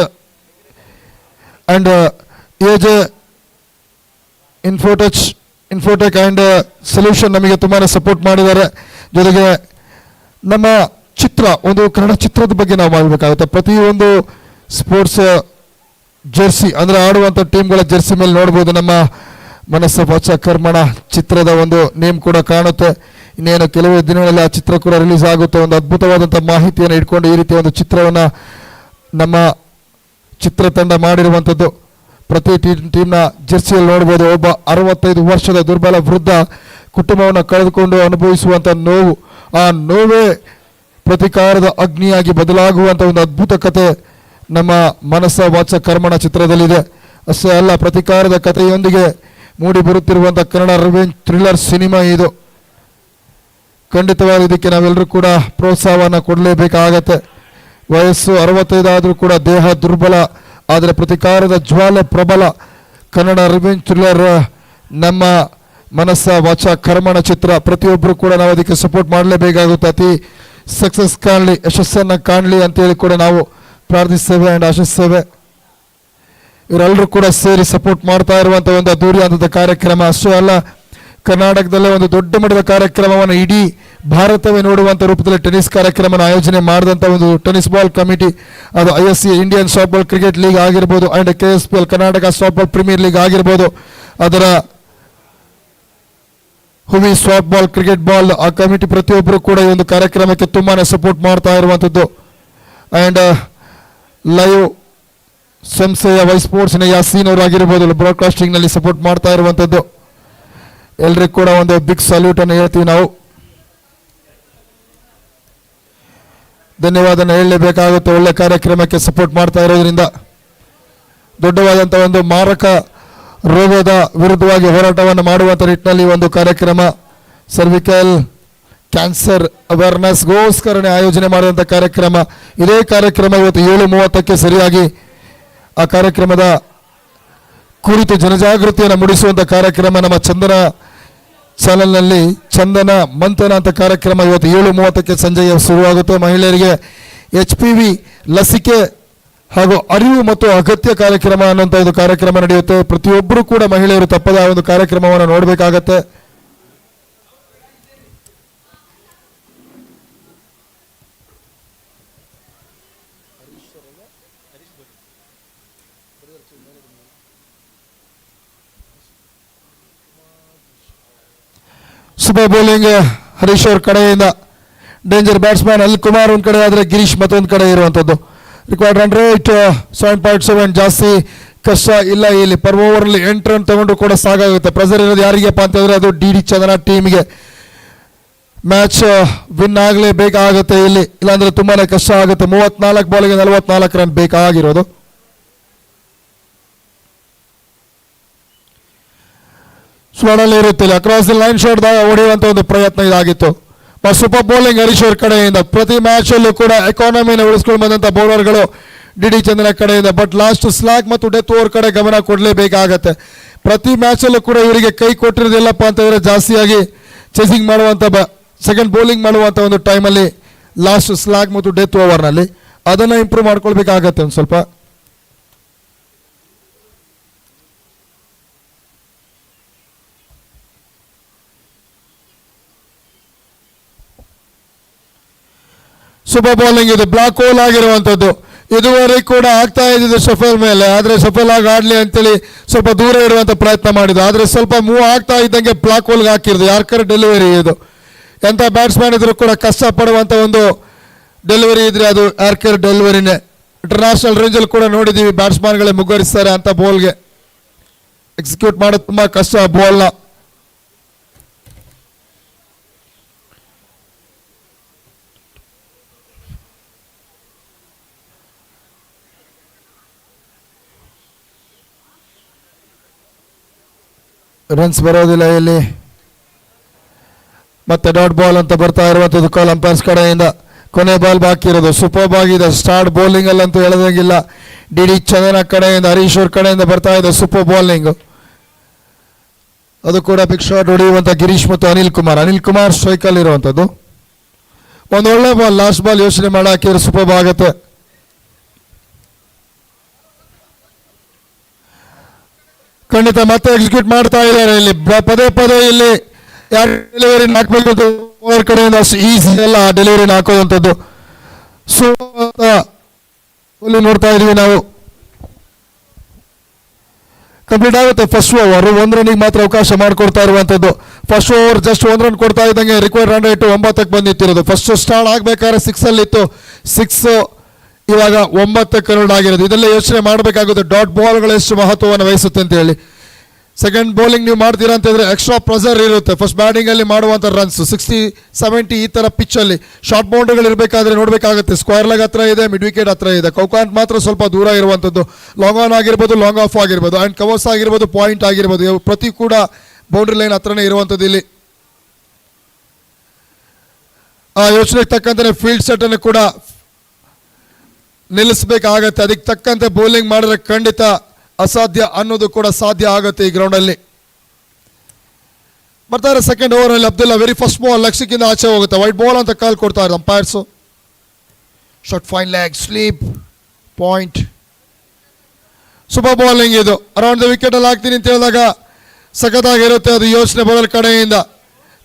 and AJ Infotech and solution ನಮಗೆ ತುಂಬಾ ಸಪೋರ್ಟ್ ಮಾಡಿದ್ದಾರೆ. ಜೊತೆಗೆ ನಮ್ಮ ಚಿತ್ರ, ಒಂದು ಕನ್ನಡ ಚಿತ್ರದ ಬಗ್ಗೆ ನಾವು ಮಾಡಬೇಕಾಗುತ್ತೆ. ಪ್ರತಿಯೊಂದು ಸ್ಪೋರ್ಟ್ಸ್ ಜೆರ್ಸಿ ಅಂದರೆ ಆಡುವಂಥ ಟೀಮ್ಗಳ ಜೆರ್ಸಿ ಮೇಲೆ ನೋಡ್ಬೋದು ನಮ್ಮ ಮನಸ್ಸು ವಾಚ ಕರ್ಮಣ ಚಿತ್ರದ ಒಂದು ನೇಮ್ ಕೂಡ ಕಾಣುತ್ತೆ. ಇನ್ನೇನು ಕೆಲವೇ ದಿನಗಳಲ್ಲಿ ಆ ಚಿತ್ರ ಕೂಡ ರಿಲೀಸ್ ಆಗುತ್ತೆ. ಒಂದು ಅದ್ಭುತವಾದಂಥ ಮಾಹಿತಿಯನ್ನು ಇಟ್ಕೊಂಡು ಈ ರೀತಿಯ ಒಂದು ಚಿತ್ರವನ್ನು ನಮ್ಮ ಚಿತ್ರತಂಡ ಮಾಡಿರುವಂಥದ್ದು. ಪ್ರತಿ ಟೀಮ್ನ ಜೆರ್ಸಿಯಲ್ಲಿ ನೋಡ್ಬೋದು ಒಬ್ಬ 65 ವರ್ಷದ ದುರ್ಬಲ ವೃದ್ಧ ಕುಟುಂಬವನ್ನು ಕಳೆದುಕೊಂಡು ಅನುಭವಿಸುವಂಥ ನೋವು, ಆ ನೋವೇ ಪ್ರತಿಕಾರದ ಅಗ್ನಿಯಾಗಿ ಬದಲಾಗುವಂಥ ಒಂದು ಅದ್ಭುತ ಕತೆ ನಮ್ಮ ಮನಸ್ಸ ವಾಚ ಕರ್ಮಣ ಚಿತ್ರದಲ್ಲಿದೆ. ಅಷ್ಟೇ ಅಲ್ಲ, ಪ್ರತಿಕಾರದ ಕಥೆಯೊಂದಿಗೆ ಮೂಡಿ ಬರುತ್ತಿರುವಂಥ ಕನ್ನಡ ರಿವೆಂಜ್ ಥ್ರಿಲ್ಲರ್ ಸಿನಿಮಾ ಇದು. ಖಂಡಿತವಾಗಿ ಇದಕ್ಕೆ ನಾವೆಲ್ಲರೂ ಕೂಡ ಪ್ರೋತ್ಸಾಹವನ್ನು ಕೊಡಲೇಬೇಕಾಗತ್ತೆ. ವಯಸ್ಸು 65 ಆದರೂ ಕೂಡ ದೇಹ ದುರ್ಬಲ, ಆದರೆ ಪ್ರತಿಕಾರದ ಜ್ವಾಲೆ ಪ್ರಬಲ. ಕನ್ನಡ ರಿವೆಂಜ್ ಥ್ರಿಲ್ಲರ್ ನಮ್ಮ ಮನಸ್ಸ ವಾಚ ಕರ್ಮಣ ಚಿತ್ರ. ಪ್ರತಿಯೊಬ್ಬರು ಕೂಡ ನಾವು ಅದಕ್ಕೆ ಸಪೋರ್ಟ್ ಮಾಡಲೇಬೇಕಾಗುತ್ತೆ. ಅತಿ ಸಕ್ಸಸ್ ಕಾಣಲಿ, ಯಶಸ್ಸನ್ನು ಕಾಣಲಿ ಅಂತೇಳಿ ಕೂಡ ನಾವು ಪ್ರಾರ್ಥಿಸ್ತೇವೆ ಆ್ಯಂಡ್ ಆಶಿಸ್ತೇವೆ. ಇವರೆಲ್ಲರೂ ಕೂಡ ಸೇರಿ ಸಪೋರ್ಟ್ ಮಾಡ್ತಾ ಇರುವಂಥ ಒಂದು ಅದ್ದೂರಿಯಾದಂಥ ಕಾರ್ಯಕ್ರಮ. ಅಷ್ಟೇ ಅಲ್ಲ, ಕರ್ನಾಟಕದಲ್ಲೇ ಒಂದು ದೊಡ್ಡ ಮಟ್ಟದ ಕಾರ್ಯಕ್ರಮವನ್ನು ಇಡೀ ಭಾರತವೇ ನೋಡುವಂಥ ರೂಪದಲ್ಲಿ ಟೆನ್ನಿಸ್ ಕಾರ್ಯಕ್ರಮನ ಆಯೋಜನೆ ಮಾಡಿದಂಥ ಒಂದು ಟೆನ್ನಿಸ್ ಬಾಲ್ ಕಮಿಟಿ, ಅದು ISC Indian soft ball cricket league ಆಗಿರ್ಬೋದು, and KSPL Karnataka soft ball premier league ಆಗಿರ್ಬೋದು, ಅದರ ಹುವಿ ಸಾಫ್ಟ್ ಬಾಲ್ ಕ್ರಿಕೆಟ್ ಬಾಲ್ ಆ ಕಮಿಟಿ ಪ್ರತಿಯೊಬ್ಬರು ಕೂಡ ಈ ಒಂದು ಕಾರ್ಯಕ್ರಮಕ್ಕೆ ತುಂಬಾ ಸಪೋರ್ಟ್ ಮಾಡ್ತಾ ಇರುವಂಥದ್ದು. ಆ್ಯಂಡ್ ಲೈವ್ ಸಂಸ್ಥೆಯ ವೈಸ್ ಸ್ಪೋರ್ಟ್ಸ್ನ ಯಾಸೀನ್ ಅವರು ಆಗಿರ್ಬೋದು, ಬ್ರಾಡ್ಕಾಸ್ಟಿಂಗ್ನಲ್ಲಿ ಸಪೋರ್ಟ್ ಮಾಡ್ತಾ ಇರುವಂಥದ್ದು. ಎಲ್ರಿಗೂ ಕೂಡ ಒಂದು ಬಿಗ್ ಸಲ್ಯೂಟನ್ನು ಹೇಳ್ತೀವಿ ನಾವು. ಧನ್ಯವಾದನ ಹೇಳಲೇಬೇಕಾಗುತ್ತೆ. ಒಳ್ಳೆ ಕಾರ್ಯಕ್ರಮಕ್ಕೆ ಸಪೋರ್ಟ್ ಮಾಡ್ತಾ ಇರೋದ್ರಿಂದ. ದೊಡ್ಡವಾದಂಥ ಒಂದು ಮಾರಕ ರೋಗದ ವಿರುದ್ಧವಾಗಿ ಹೋರಾಟವನ್ನು ಮಾಡುವಂಥ ನಿಟ್ಟಿನಲ್ಲಿ ಒಂದು ಕಾರ್ಯಕ್ರಮ, ಸರ್ವಿಕಲ್ ಕ್ಯಾನ್ಸರ್ ಅವೇರ್ನೆಸ್ಗೋಸ್ಕರನೇ ಆಯೋಜನೆ ಮಾಡುವಂಥ ಕಾರ್ಯಕ್ರಮ. ಇದೇ ಕಾರ್ಯಕ್ರಮ ಇವತ್ತು 7:30ಕ್ಕೆ ಸರಿಯಾಗಿ ಆ ಕಾರ್ಯಕ್ರಮದ ಕುರಿತು ಜನಜಾಗೃತಿಯನ್ನು ಮೂಡಿಸುವಂಥ ಕಾರ್ಯಕ್ರಮ ನಮ್ಮ ಚಂದನ ಚಾನಲ್ನಲ್ಲಿ ಚಂದನ ಮಂಥನ ಅಂತ ಕಾರ್ಯಕ್ರಮ ಇವತ್ತು 7:30ಕ್ಕೆ ಸಂಜೆಗೆ ಶುರುವಾಗುತ್ತೆ. ಮಹಿಳೆಯರಿಗೆ HPV ಲಸಿಕೆ ಹಾಗೂ ಅರಿವು ಮತ್ತು ಅಗತ್ಯ ಕಾರ್ಯಕ್ರಮ ಅನ್ನೋಂಥ ಒಂದು ಕಾರ್ಯಕ್ರಮ ನಡೆಯುತ್ತೆ. ಪ್ರತಿಯೊಬ್ಬರು ಕೂಡ ಮಹಿಳೆಯರು ತಪ್ಪದ ಆ ಒಂದು ಕಾರ್ಯಕ್ರಮವನ್ನು ನೋಡಬೇಕಾಗತ್ತೆ. ಸೂಪರ್ ಬೌಲಿಂಗ್ ಹರೀಶ್ ಅವ್ರ ಕಡೆಯಿಂದ. ಡೇಂಜರ್ ಬ್ಯಾಟ್ಸ್ಮನ್ ಅನಿಲ್ ಕುಮಾರ್ ಒಂದು ಕಡೆ ಆದರೆ ಗಿರೀಶ್ ಮತ್ತೊಂದು ಕಡೆ ಇರುವಂಥದ್ದು. ರಿಕ್ವೈರ್ಡ್ ರನ್ ರೇಟ್ 7.7, ಜಾಸ್ತಿ ಕಷ್ಟ ಇಲ್ಲ ಇಲ್ಲಿ. ಪರ್ ಓವರಲ್ಲಿ 8 ರನ್ ತಗೊಂಡು ಕೂಡ ಸಾಕಾಗುತ್ತೆ. ಪ್ರೆಸರ್ ಇರೋದು ಯಾರಿಗಪ್ಪ ಅಂತಂದರೆ ಅದು ಡಿ ಚಂದನ ಟೀಮ್ಗೆ. ಮ್ಯಾಚ್ ವಿನ್ ಆಗಲೇಬೇಕಾಗುತ್ತೆ ಇಲ್ಲಿ, ಇಲ್ಲಾಂದರೆ ತುಂಬಾ ಕಷ್ಟ ಆಗುತ್ತೆ. 34 ಬಾಲಿಗೆ 44 ರನ್ ಬೇಕಾಗಿರೋದು. ಸ್ಲೋನಲ್ಲಿ ಇರುತ್ತೆ ಇಲ್ಲಿ. ಅಕ್ರಾಸ್ ದಿ ಲೈನ್ ಶಾಟ್ ಹೊಡೆಯುವಂಥ ಒಂದು ಪ್ರಯತ್ನ ಇದಾಗಿತ್ತು. ಸೂಪರ್ ಬೌಲಿಂಗ್ ಹರೀಶ್ ಅವ್ರ ಕಡೆಯಿಂದ. ಪ್ರತಿ ಮ್ಯಾಚಲ್ಲೂ ಕೂಡ ಎಕಾನಮಿನ ಉಳಿಸ್ಕೊಂಡು ಬಂದಂಥ ಬೌಲರ್ಗಳು ಡಿ ಚಂದನ ಕಡೆಯಿಂದ. ಬಟ್ ಲಾಸ್ಟ್ ಸ್ಲಾಗ್ ಮತ್ತು ಡೆತ್ ಓವರ್ ಕಡೆ ಗಮನ ಕೊಡಲೇಬೇಕಾಗತ್ತೆ. ಪ್ರತಿ ಮ್ಯಾಚಲ್ಲೂ ಕೂಡ ಇವರಿಗೆ ಕೈ ಕೊಟ್ಟಿರೋದಿಲ್ಲಪ್ಪ ಅಂತಂದರೆ ಜಾಸ್ತಿಯಾಗಿ ಚೇಸಿಂಗ್ ಮಾಡುವಂಥ ಸೆಕೆಂಡ್ ಬೌಲಿಂಗ್ ಮಾಡುವಂಥ ಒಂದು ಟೈಮಲ್ಲಿ ಲಾಸ್ಟ್ ಸ್ಲಾಗ್ ಮತ್ತು ಡೆತ್ ಓವರ್ನಲ್ಲಿ ಅದನ್ನು ಇಂಪ್ರೂವ್ ಮಾಡ್ಕೊಳ್ಬೇಕಾಗತ್ತೆ ಒಂದು ಸ್ವಲ್ಪ. ಸೂಪರ್ ಬೌಲಿಂಗ್ ಇದು ಬ್ಲಾಕ್ ಹೋಲ್ ಆಗಿರುವಂಥದ್ದು. ಇದುವರೆಗೆ ಕೂಡ ಆಗ್ತಾ ಇದ್ದಿದ್ದು ಶಫಲ್ ಮೇಲೆ, ಆದರೆ ಶಫಲ್ ಆಗಿ ಆಡಲಿ ಅಂತೇಳಿ ಸ್ವಲ್ಪ ದೂರ ಇಡುವಂಥ ಪ್ರಯತ್ನ ಮಾಡಿದ್ದು. ಆದರೆ ಸ್ವಲ್ಪ ಮೂವ್ ಆಗ್ತಾ ಇದ್ದಂಗೆ ಬ್ಲಾಕ್ ಹೋಲ್ಗೆ ಹಾಕಿರೋದು. ಯಾರ್ಕರ್ ಡೆಲಿವರಿ ಇದು. ಎಂಥ ಬ್ಯಾಟ್ಸ್ಮನ್ ಇದ್ರೂ ಕೂಡ ಕಷ್ಟಪಡುವಂಥ ಒಂದು ಡೆಲಿವರಿ ಇದ್ರೆ ಅದು ಯಾರ್ಕರ್ ಡೆಲಿವರಿನೇ. ಇಂಟರ್ನ್ಯಾಷನಲ್ ರೇಂಜಲ್ಲಿ ಕೂಡ ನೋಡಿದ್ದೀವಿ, ಬ್ಯಾಟ್ಸ್ಮನ್ಗಳೇ ಮುಗ್ಗರಿಸ್ತಾರೆ ಅಂಥ ಬಾಲ್ಗೆ. ಎಕ್ಸಿಕ್ಯೂಟ್ ಮಾಡೋದು ತುಂಬ ಕಷ್ಟ ಆ ಬಾಲ್ನ. ರನ್ಸ್ ಬರೋದಿಲ್ಲ ಇಲ್ಲಿ. ಮತ್ತೆ ಡಾಟ್ ಬಾಲ್ ಅಂತ ಬರ್ತಾ ಇರುವಂಥದ್ದು ಕಾಲ್ ಅಂಪೈರ್ಸ್ ಕಡೆಯಿಂದ. ಕೊನೆ ಬಾಲ್ ಬಾಕಿ ಇರೋದು. ಸೂಪರ್ ಆಗಿದೆ ಸ್ಟಾರ್ಟ್ ಬೌಲಿಂಗ್ ಅಲ್ಲಂತೂ ಹೇಳೋದಂಗಿಲ್ಲ. ಡಿ ಚಂದನ ಕಡೆಯಿಂದ ಹರೀಶ್ ಅವ್ರ ಕಡೆಯಿಂದ ಬರ್ತಾ ಇದೆ ಸೂಪರ್ ಬೌಲಿಂಗ್. ಅದು ಕೂಡ ಬಿಗ್ ಶಾಟ್ ಹೊಡೆಯುವಂಥ ಗಿರೀಶ್ ಮತ್ತು ಅನಿಲ್ ಕುಮಾರ್ ಸ್ಟ್ರೈಕಲ್ಲಿ ಇರುವಂಥದ್ದು. ಒಂದು ಒಳ್ಳೆ ಬಾಲ್, ಲಾಸ್ಟ್ ಬಾಲ್ ಯೋಚನೆ ಮಾಡಿ ಹಾಕಿದ್ರೆ ಸೂಪರ್ ಆಗುತ್ತೆ. ಖಂಡಿತ ಮತ್ತೆ ಎಕ್ಸಿಕ್ಯೂಟ್ ಮಾಡ್ತಾ ಇದ್ದಾರೆ ಇಲ್ಲಿ. ಪದೇ ಪದೇ ಇಲ್ಲಿ ಯಾರು ಡೆಲಿವರಿ ಹಾಕ್ಬೇಕು ಓವರ್ ಕಡೆಯಿಂದ ಅಷ್ಟು ಈಸಿ ಅಲ್ಲ ಡೆಲಿವರಿ ಹಾಕೋದಂಥದ್ದು. ಸೊ ಇಲ್ಲಿ ನೋಡ್ತಾ ಇದೀವಿ ನಾವು. ಕಂಪ್ಲೀಟ್ ಆಗುತ್ತೆ ಫಸ್ಟ್ ಓವರ್. 1 ರನ್ನಿಗೆ ಮಾತ್ರ ಅವಕಾಶ ಮಾಡಿಕೊಡ್ತಾ ಇರುವಂಥದ್ದು. ಫಸ್ಟ್ ಓವರ್ ಜಸ್ಟ್ 1 ರನ್ ಕೊಡ್ತಾ ಇದ್ದಂಗೆ ರಿಕ್ವೈರ್ಡ್ ರನ್ ರೇಟ್ 9ಕ್ಕೆ ಬಂದಿತ್ತಿರೋದು. ಫಸ್ಟ್ ಸ್ಟಾರ್ಟ್ ಆಗಬೇಕಾದ್ರೆ 6 ಅಲ್ಲಿತ್ತು. 6 ಇವಾಗ 9ಕ್ಕೆ ರನ್ ಆಗಿರೋದು. ಇದೆಲ್ಲ ಯೋಚನೆ ಮಾಡಬೇಕಾಗುತ್ತೆ ಡಾಟ್ ಬಾಲ್ಗಳು ಎಷ್ಟು ಮಹತ್ವವನ್ನು ವಹಿಸುತ್ತೆ ಅಂತ ಹೇಳಿ. ಸೆಕೆಂಡ್ ಬೌಲಿಂಗ್ ನೀವು ಮಾಡ್ತೀರಾ ಅಂತಂದರೆ ಎಕ್ಸ್ಟ್ರಾ ಪ್ರೆಸರ್ ಇರುತ್ತೆ. ಫಸ್ಟ್ ಬ್ಯಾಟಿಂಗಲ್ಲಿ ಮಾಡುವಂಥ ರನ್ಸ್ 60-70 ಈ ಥರ ಪಿಚ್ಚಲ್ಲಿ ಶಾರ್ಟ್ ಬೌಂಡ್ರಿಗಳು ಇರಬೇಕಾದ್ರೆ ನೋಡಬೇಕಾಗುತ್ತೆ. ಸ್ಕ್ವೇರ್ ಲೆಗ್ ಹತ್ರ ಇದೆ, ಮಿಡ್ ವಿಕೆಟ್ ಹತ್ರ ಇದೆ. ಕೌಕಾಂಟ್ ಮಾತ್ರ ಸ್ವಲ್ಪ ದೂರ ಇರುವಂಥದ್ದು. ಲಾಂಗ್ ಆನ್ ಆಗಿರ್ಬೋದು, ಲಾಂಗ್ ಆಫ್ ಆಗಿರ್ಬೋದು, ಆ್ಯಂಡ್ ಕವರ್ಸ್ ಆಗಿರ್ಬೋದು, ಪಾಯಿಂಟ್ ಆಗಿರ್ಬೋದು, ಇವು ಪ್ರತಿ ಕೂಡ ಬೌಂಡ್ರಿ ಲೈನ್ ಹತ್ರನೇ ಇರುವಂಥದ್ದು ಇಲ್ಲಿ. ಆ ಯೋಚನೆಗೆ ತಕ್ಕಂತೆ ಫೀಲ್ಡ್ ಸೆಟ್ಟನ್ನು ಕೂಡ ನಿಲ್ಲಿಸಬೇಕಾಗತ್ತೆ. ಅದಕ್ಕೆ ತಕ್ಕಂತೆ ಬೌಲಿಂಗ್ ಮಾಡಿದ್ರೆ ಖಂಡಿತ ಅಸಾಧ್ಯ ಅನ್ನೋದು ಕೂಡ ಸಾಧ್ಯ ಆಗುತ್ತೆ ಈ ಗ್ರೌಂಡಲ್ಲಿ. ಬರ್ತಾರೆ ಸೆಕೆಂಡ್ ಓವರಲ್ಲಿ ಅಬ್ದುಲ್ಲಾ. ವೆರಿ ಫಸ್ಟ್ ಬಾಲ್ ಲಕ್ಷಕ್ಕಿಂತ ಆಚೆ ಹೋಗುತ್ತೆ. ವೈಟ್ ಬಾಲ್ ಅಂತ ಕಾಲ್ ಕೊಡ್ತಾರೆ ಅಂಪೈರ್ಸು. Short fine leg slip point. Super bowling ಇದು. ಅರೌಂಡ್ ದ ವಿಕೆಟಲ್ಲಿ ಹಾಕ್ತೀನಿ ಅಂತ ಹೇಳಿದಾಗ ಸಖತ್ತಾಗಿರುತ್ತೆ ಅದು ಯೋಚನೆ ಬದಲ ಕಡೆಯಿಂದ.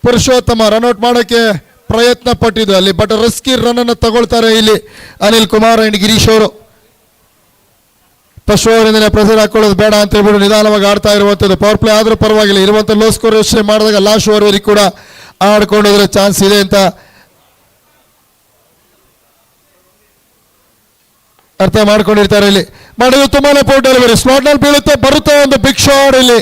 ಪುರುಷೋತ್ತಮ ರನ್ಔಟ್ ಮಾಡೋಕ್ಕೆ ಪ್ರಯತ್ನ ಪಟ್ಟಿದ್ದು ಅಲ್ಲಿ, ಬಟ್ ರಿಸ್ಕಿ ರನ್ ಅನ್ನು ತಗೊಳ್ತಾರೆ ಇಲ್ಲಿ ಅನಿಲ್ ಕುಮಾರ್ ಅಂಡ್ ಗಿರೀಶ್ ಅವರು. ಫಸ್ಟ್ ಓವರಿಂದನೇ ಪ್ರೆಸರ್ ಹಾಕೊಳ್ಳೋದು ಬೇಡ ಅಂತ ಹೇಳ್ಬಿಟ್ಟು ನಿಧಾನವಾಗಿ ಆಡ್ತಾ ಇರುವಂಥದ್ದು. ಪವರ್ ಪ್ಲೇ ಆದರೂ ಪರವಾಗಿಲ್ಲ. ಇರುವಂಥ ಲೋ ಸ್ಕೋರ್ ಯೋಚನೆ ಮಾಡಿದಾಗ ಲಾಸ್ಟ್ ಓವರ್ವರೆಗೆ ಕೂಡ ಆಡ್ಕೊಂಡೋದ್ರೆ ಚಾನ್ಸ್ ಇದೆ ಅಂತ ಅರ್ಥ ಮಾಡ್ಕೊಂಡಿರ್ತಾರೆ ಇಲ್ಲಿ. ಮಾಡಿದ್ರು ತುಂಬಾನೇ ಪೋರ್ಟ್ ಡೆಲಿವರಿ ಸ್ಲಾಟ್ನಲ್ಲಿ ಬೀಳುತ್ತೆ, ಬರುತ್ತೆ ಒಂದು ಬಿಗ್ ಶಾಟ್ ಇಲ್ಲಿ.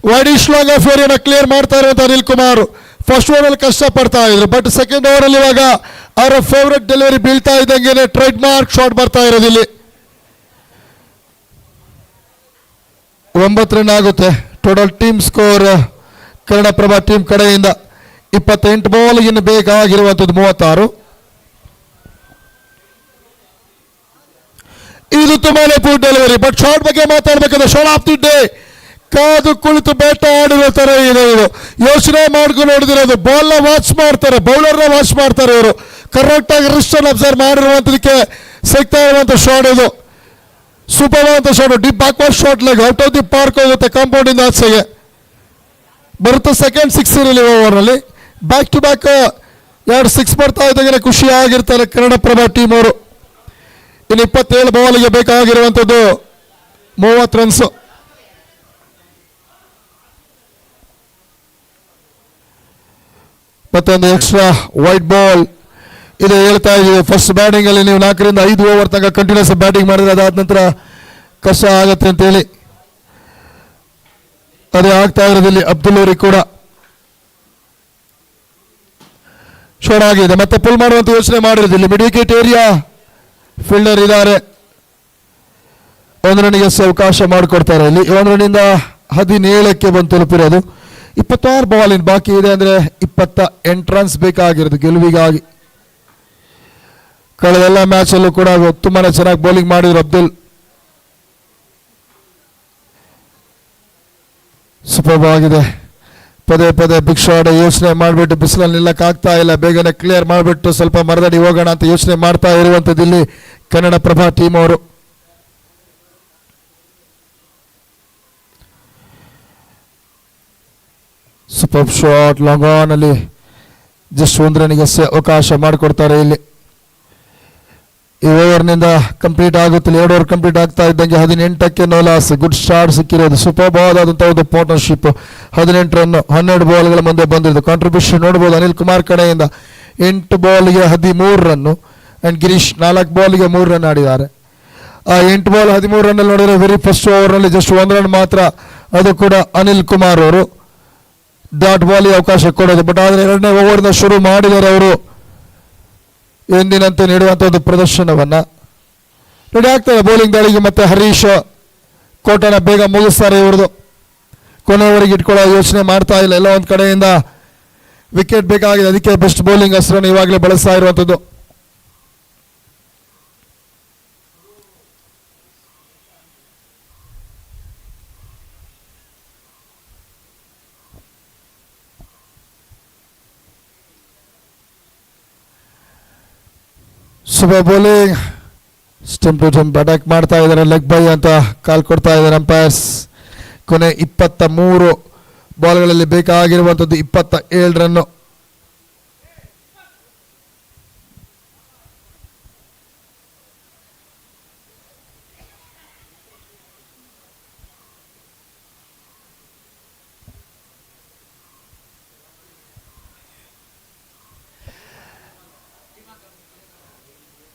ವೈಡಿಶ್ ಲಾಂಗ್ ಆಫ್ ಏರಿಯಾನ ಕ್ಲಿಯರ್ ಮಾಡ್ತಾ ಇರುವಂಥ ಅನಿಲ್ ಕುಮಾರ್. ಫಸ್ಟ್ ಓವರಲ್ಲಿ ಕಷ್ಟಪಡ್ತಾ ಇದ್ರು, ಬಟ್ ಸೆಕೆಂಡ್ ಓವರಲ್ಲಿ ಇವಾಗ ಅವರ ಫೇವ್ರೆಟ್ ಡೆಲಿವರಿ ಬೀಳ್ತಾ ಇದ್ದಂಗೆ ಟ್ರೇಡ್ ಮಾರ್ಕ್ ಶಾಟ್ ಬರ್ತಾ ಇರೋದಿಲ್ಲಿ. 9 ರನ್ ಆಗುತ್ತೆ total. Team score Kannadaprabha team ಕಡೆಯಿಂದ 28 ಬಾಲ್ ಇನ್ನು ಬೇಕಾಗಿರುವಂಥದ್ದು 36. ಇದು ತುಂಬಾನೇ ಪೂರ್ ಡೆಲಿವರಿ. ಬಟ್ ಶಾಟ್ ಬಗ್ಗೆ ಮಾತಾಡ್ಬೇಕಾದ್ರೆ ಶಾಟ್ ಆಫ್ ದಿ ಡೇ ಕಾದು ಕುಳಿತು ಬೇಟ ಆಡಿರೋ ಥರ ಇದೆ ಇದು. ಯೋಚನೆ ಮಾಡ್ಕೊಂಡು ನೋಡಿದಿರೋದು. ಬಾಲ್ನ ವಾಚ್ ಮಾಡ್ತಾರೆ, ಬೌಲರ್ನ ವಾಚ್ ಮಾಡ್ತಾರೆ ಇವರು. ಕರೆಕ್ಟಾಗಿ ರಿಸ್ಟನ್ನು ಅಬ್ಸರ್ವ್ ಮಾಡಿರುವಂಥದಕ್ಕೆ ಸಿಗ್ತಾ ಇರುವಂಥ ಶಾಟ್ ಇದು. ಸೂಪರ್ ಆದಂಥ shot. Dip backward shot leg out of the park ಹೋಗುತ್ತೆ ಕಾಂಪೌಂಡಿಂದ ಆಚೆಗೆ ಬರುತ್ತೆ. ಸೆಕೆಂಡ್ 6 ಇರಲಿ ಓವರ್ನಲ್ಲಿ. ಬ್ಯಾಕ್ ಟು ಬ್ಯಾಕ್ 2 6 ಬರ್ತಾ ಇದ್ದಂಗೆ ಖುಷಿ ಆಗಿರ್ತಾರೆ ಕನ್ನಡಪ್ರಭ ಟೀಮ್ ಅವರು. ಇನ್ನು 27 ಬಾಲ್ಗೆ ಬೇಕಾಗಿರುವಂಥದ್ದು 30 ರನ್ಸ್. ಮತ್ತೊಂದು ಎಕ್ಸ್ಟ್ರಾ ವೈಟ್ ಬಾಲ್ ಇದು ಹೇಳ್ತಾ ಇದೀವಿ. ಫಸ್ಟ್ ಬ್ಯಾಟಿಂಗ್ ಅಲ್ಲಿ ನೀವು 4 ರಿಂದ 5 ಓವರ್ ತನಕ ಕಂಟಿನ್ಯೂಸ್ ಬ್ಯಾಟಿಂಗ್ ಮಾಡಿದ್ರೆ ಅದಾದ ನಂತರ ಕಷ್ಟ ಆಗತ್ತೆ ಅಂತೇಳಿ ಅದೇ ಆಗ್ತಾ ಇರೋದಿಲ್ಲಿ. ಅಬ್ದುಲ್ಲೂರಿ ಕೂಡ ಶೋರ್ ಆಗಿದೆ. ಮತ್ತೆ ಪುಲ್ ಮಾಡುವಂತ ಯೋಚನೆ ಮಾಡಿರೋದಿಲ್ಲ. ಮಿಡ್ ವಿಕೆಟ್ ಏರಿಯಾ ಫೀಲ್ಡರ್ ಇದ್ದಾರೆ, 1 ರನ್ಗೆ ಅವಕಾಶ ಮಾಡಿಕೊಡ್ತಾರೆ. ಇಲ್ಲಿ 1 ರನ್ನಿಂದ 17ಕ್ಕೆ ಬಂದು ತಲುಪಿರೋದು. 26 ಬಾಲ್ ಇನ್ ಬಾಕಿ ಇದೆ. ಅಂದ್ರೆ 28 ರನ್ಸ್ ಬೇಕಾಗಿರೋದು ಗೆಲುವಿಗಾಗಿ. ಕಳೆದೆಲ್ಲ ಮ್ಯಾಚ್ ಅಲ್ಲೂ ಕೂಡ ತುಂಬಾನೇ ಚೆನ್ನಾಗಿ ಬೌಲಿಂಗ್ ಮಾಡಿದ್ರು ಅಬ್ದುಲ್. ಸೂಪರ್ ಆಗಿದೆ. ಪದೇ ಪದೇ ಬಿಗ್ ಶಾಟ್ ಯೋಚನೆ ಮಾಡಿಬಿಟ್ಟು ಬಿಸಿಲಲ್ಲಿ ನಿಲ್ಲಕ್ಕಾಗ್ತಾ ಇಲ್ಲ. ಬೇಗನೆ ಕ್ಲಿಯರ್ ಮಾಡಿಬಿಟ್ಟು ಸ್ವಲ್ಪ ಮರದಡಿ ಹೋಗೋಣ ಅಂತ ಯೋಚನೆ ಮಾಡ್ತಾ ಇರುವಂಥದ್ದು ಇಲ್ಲಿ ಕನ್ನಡಪ್ರಭ ಟೀಮ್ ಅವರು. ಸೂಪರ್ ಶಾಟ್ ಲಾಂಗ್ ಆನ್ ಅಲ್ಲಿ ಜಸ್ಟ್ 1 ರನ್ಗೆ ಅವಕಾಶ ಮಾಡಿಕೊಡ್ತಾರೆ ಇಲ್ಲಿ. ಈ ಓವರ್ನಿಂದ ಕಂಪ್ಲೀಟ್ ಆಗುತ್ತೆ. 2 ಓವರ್ ಕಂಪ್ಲೀಟ್ ಆಗ್ತಾ ಇದ್ದಂಗೆ 18ಕ್ಕೆ ನೋ ಲಾಸ್. ಗುಡ್ ಸ್ಟಾರ್ಟ್ ಸಿಕ್ಕಿರೋದು. ಸೂಪರ್ ಆದಂತಹ ಒಂದು ಪಾರ್ಟ್ನರ್ಶಿಪ್. 18 ರನ್ 12 ಬಾಲ್ಗಳ ಮುಂದೆ ಬಂದಿರೋದು. ಕಾಂಟ್ರಿಬ್ಯೂಷನ್ ನೋಡಬಹುದು ಅನಿಲ್ ಕುಮಾರ್ ಕಡೆಯಿಂದ 8 ಬಾಲ್ಗೆ 13 ರನ್ನು ಅಂಡ್ ಗಿರೀಶ್ 4 ಬಾಲ್ಗೆ 3 ರನ್ ಆಡಿದ್ದಾರೆ. ಆ 8 ಬಾಲ್ 13 ರನ್ ಅಲ್ಲಿ ನೋಡಿದ್ರೆ ವೆರಿ ಫಸ್ಟ್ ಓವರ್ನಲ್ಲಿ ಜಸ್ಟ್ 1 ರನ್ ಮಾತ್ರ, ಅದು ಕೂಡ ಅನಿಲ್ ಕುಮಾರ್ ಅವರು ಡಾಟ್ ಬಾಲ್ಗೆ ಅವಕಾಶ ಕೊಡೋದು. ಬಟ್ ಆದರೆ 2ನೇ ಓವರ್ನ ಶುರು ಮಾಡಿದ್ದಾರೆ ಅವರು ಎಂದಿನಂತೆ ನೀಡುವಂಥ ಒಂದು ಪ್ರದರ್ಶನವನ್ನ. ರೆಡಿ ಆಗ್ತಾರೆ ಬೌಲಿಂಗ್ ದಾಳಿಗೆ. ಮತ್ತೆ ಹರೀಶ್ ಕೋಟನ ಬೇಗ ಮುಗಿಸ್ತಾರೆ ಇವ್ರದ್ದು. ಕೊನೆಯವರೆಗೆ ಇಟ್ಕೊಳ್ಳೋ ಯೋಚನೆ ಮಾಡ್ತಾ ಇಲ್ಲ. ಎಲ್ಲ ಒಂದು ಕಡೆಯಿಂದ ವಿಕೆಟ್ ಬೇಕಾಗಿದೆ, ಅದಕ್ಕೆ ಬೆಸ್ಟ್ ಬೌಲಿಂಗ್ ಹೆಸರನ್ನು ಇವಾಗಲೇ ಬಳಸ್ತಾ ಇರುವಂಥದ್ದು. Super bowling. Stump to stump attack ಮಾಡ್ತಾ ಇದ್ದಾರೆ. ಲೆಗ್ ಬೈ ಅಂತ ಕಾಲ್ ಕೊಡ್ತಾ ಇದ್ದಾರೆ ಅಂಪೈರ್ಸ್. ಕೊನೆ 23 ಬಾಲ್ಗಳಲ್ಲಿ ಬೇಕಾಗಿರುವಂಥದ್ದು 27 ರನ್ನು.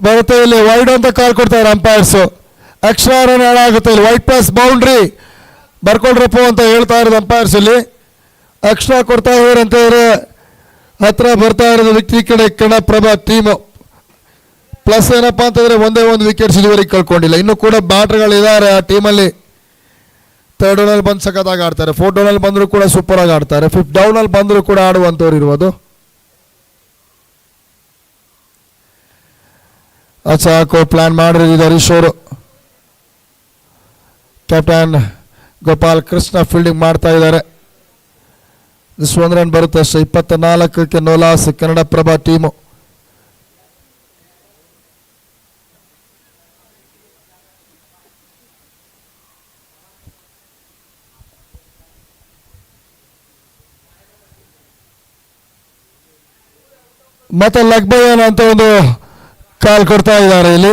ಬರುತ್ತೆ ಇಲ್ಲಿ ವೈಡ್ ಅಂತ ಕಾಲ್ ಕೊಡ್ತಾರೆ ಅಂಪೈರ್ಸ್. ಎಕ್ಸ್ಟ್ರಾ ರನ್ ಆಗುತ್ತೆ ಇಲ್ಲಿ. ವೈಟ್ ಪ್ಲಸ್ ಬೌಂಡ್ರಿ ಬರ್ಕೊಳ್ರಪ್ಪ ಅಂತ ಹೇಳ್ತಾ ಇರೋದು ಅಂಪೈರ್ಸ್. ಇಲ್ಲಿ ಎಕ್ಸ್ಟ್ರಾ ಕೊಡ್ತಾ ಇದ್ದಾರೆ ಅಂತ ಹೇಳಿದ್ರೆ ಹತ್ರ ಬರ್ತಾ ಇರೋದು ವ್ಯಕ್ತಿ ಕಡೆ ಕನ್ನಡಪ್ರಭ ಟೀಮ್. ಪ್ಲಸ್ ಏನಪ್ಪಾ ಅಂತಂದ್ರೆ ಒಂದೇ ಒಂದು ವಿಕೆಟ್ಸ್ ಇದುವರೆಗೆ ಕಳ್ಕೊಂಡಿಲ್ಲ. ಇನ್ನು ಕೂಡ ಬ್ಯಾಟರ್ಗಳಿದ್ದಾರೆ ಆ ಟೀಮಲ್ಲಿ. 3rd ಡೌನಲ್ಲಿ ಬಂದು ಸಖತ್ತಾಗಿ ಆಡ್ತಾರೆ. 4th ಡೌನಲ್ಲಿ ಬಂದರೂ ಕೂಡ ಸೂಪರ್ ಆಗಿ ಆಡ್ತಾರೆ. 5th ಡೌನಲ್ಲಿ ಬಂದರೂ ಕೂಡ ಆಡುವಂಥವ್ರು ಇರ್ಬೋದು. ಅಚಾಕೋ ಪ್ಲಾನ್ ಮಾಡಿರೋದು ಹರೀಶ್ ಅವರು. ಕ್ಯಾಪ್ಟನ್ ಗೋಪಾಲ್ ಕೃಷ್ಣ ಫೀಲ್ಡಿಂಗ್ ಮಾಡ್ತಾ ಇದ್ದಾರೆ. 1 ರನ್ ಬರುತ್ತೆ ಅಷ್ಟೇ. 24ಕ್ಕೆ ನೋ ಲಾಸ್ ಕನ್ನಡಪ್ರಭ ಟೀಮು. ಮತ್ತೆ ಲೆಗ್ ಬೈ ಅಂತ ಒಂದು ಕಾಲ್ ಕೊಡ್ತಾ ಇದ್ದಾರೆ ಇಲ್ಲಿ.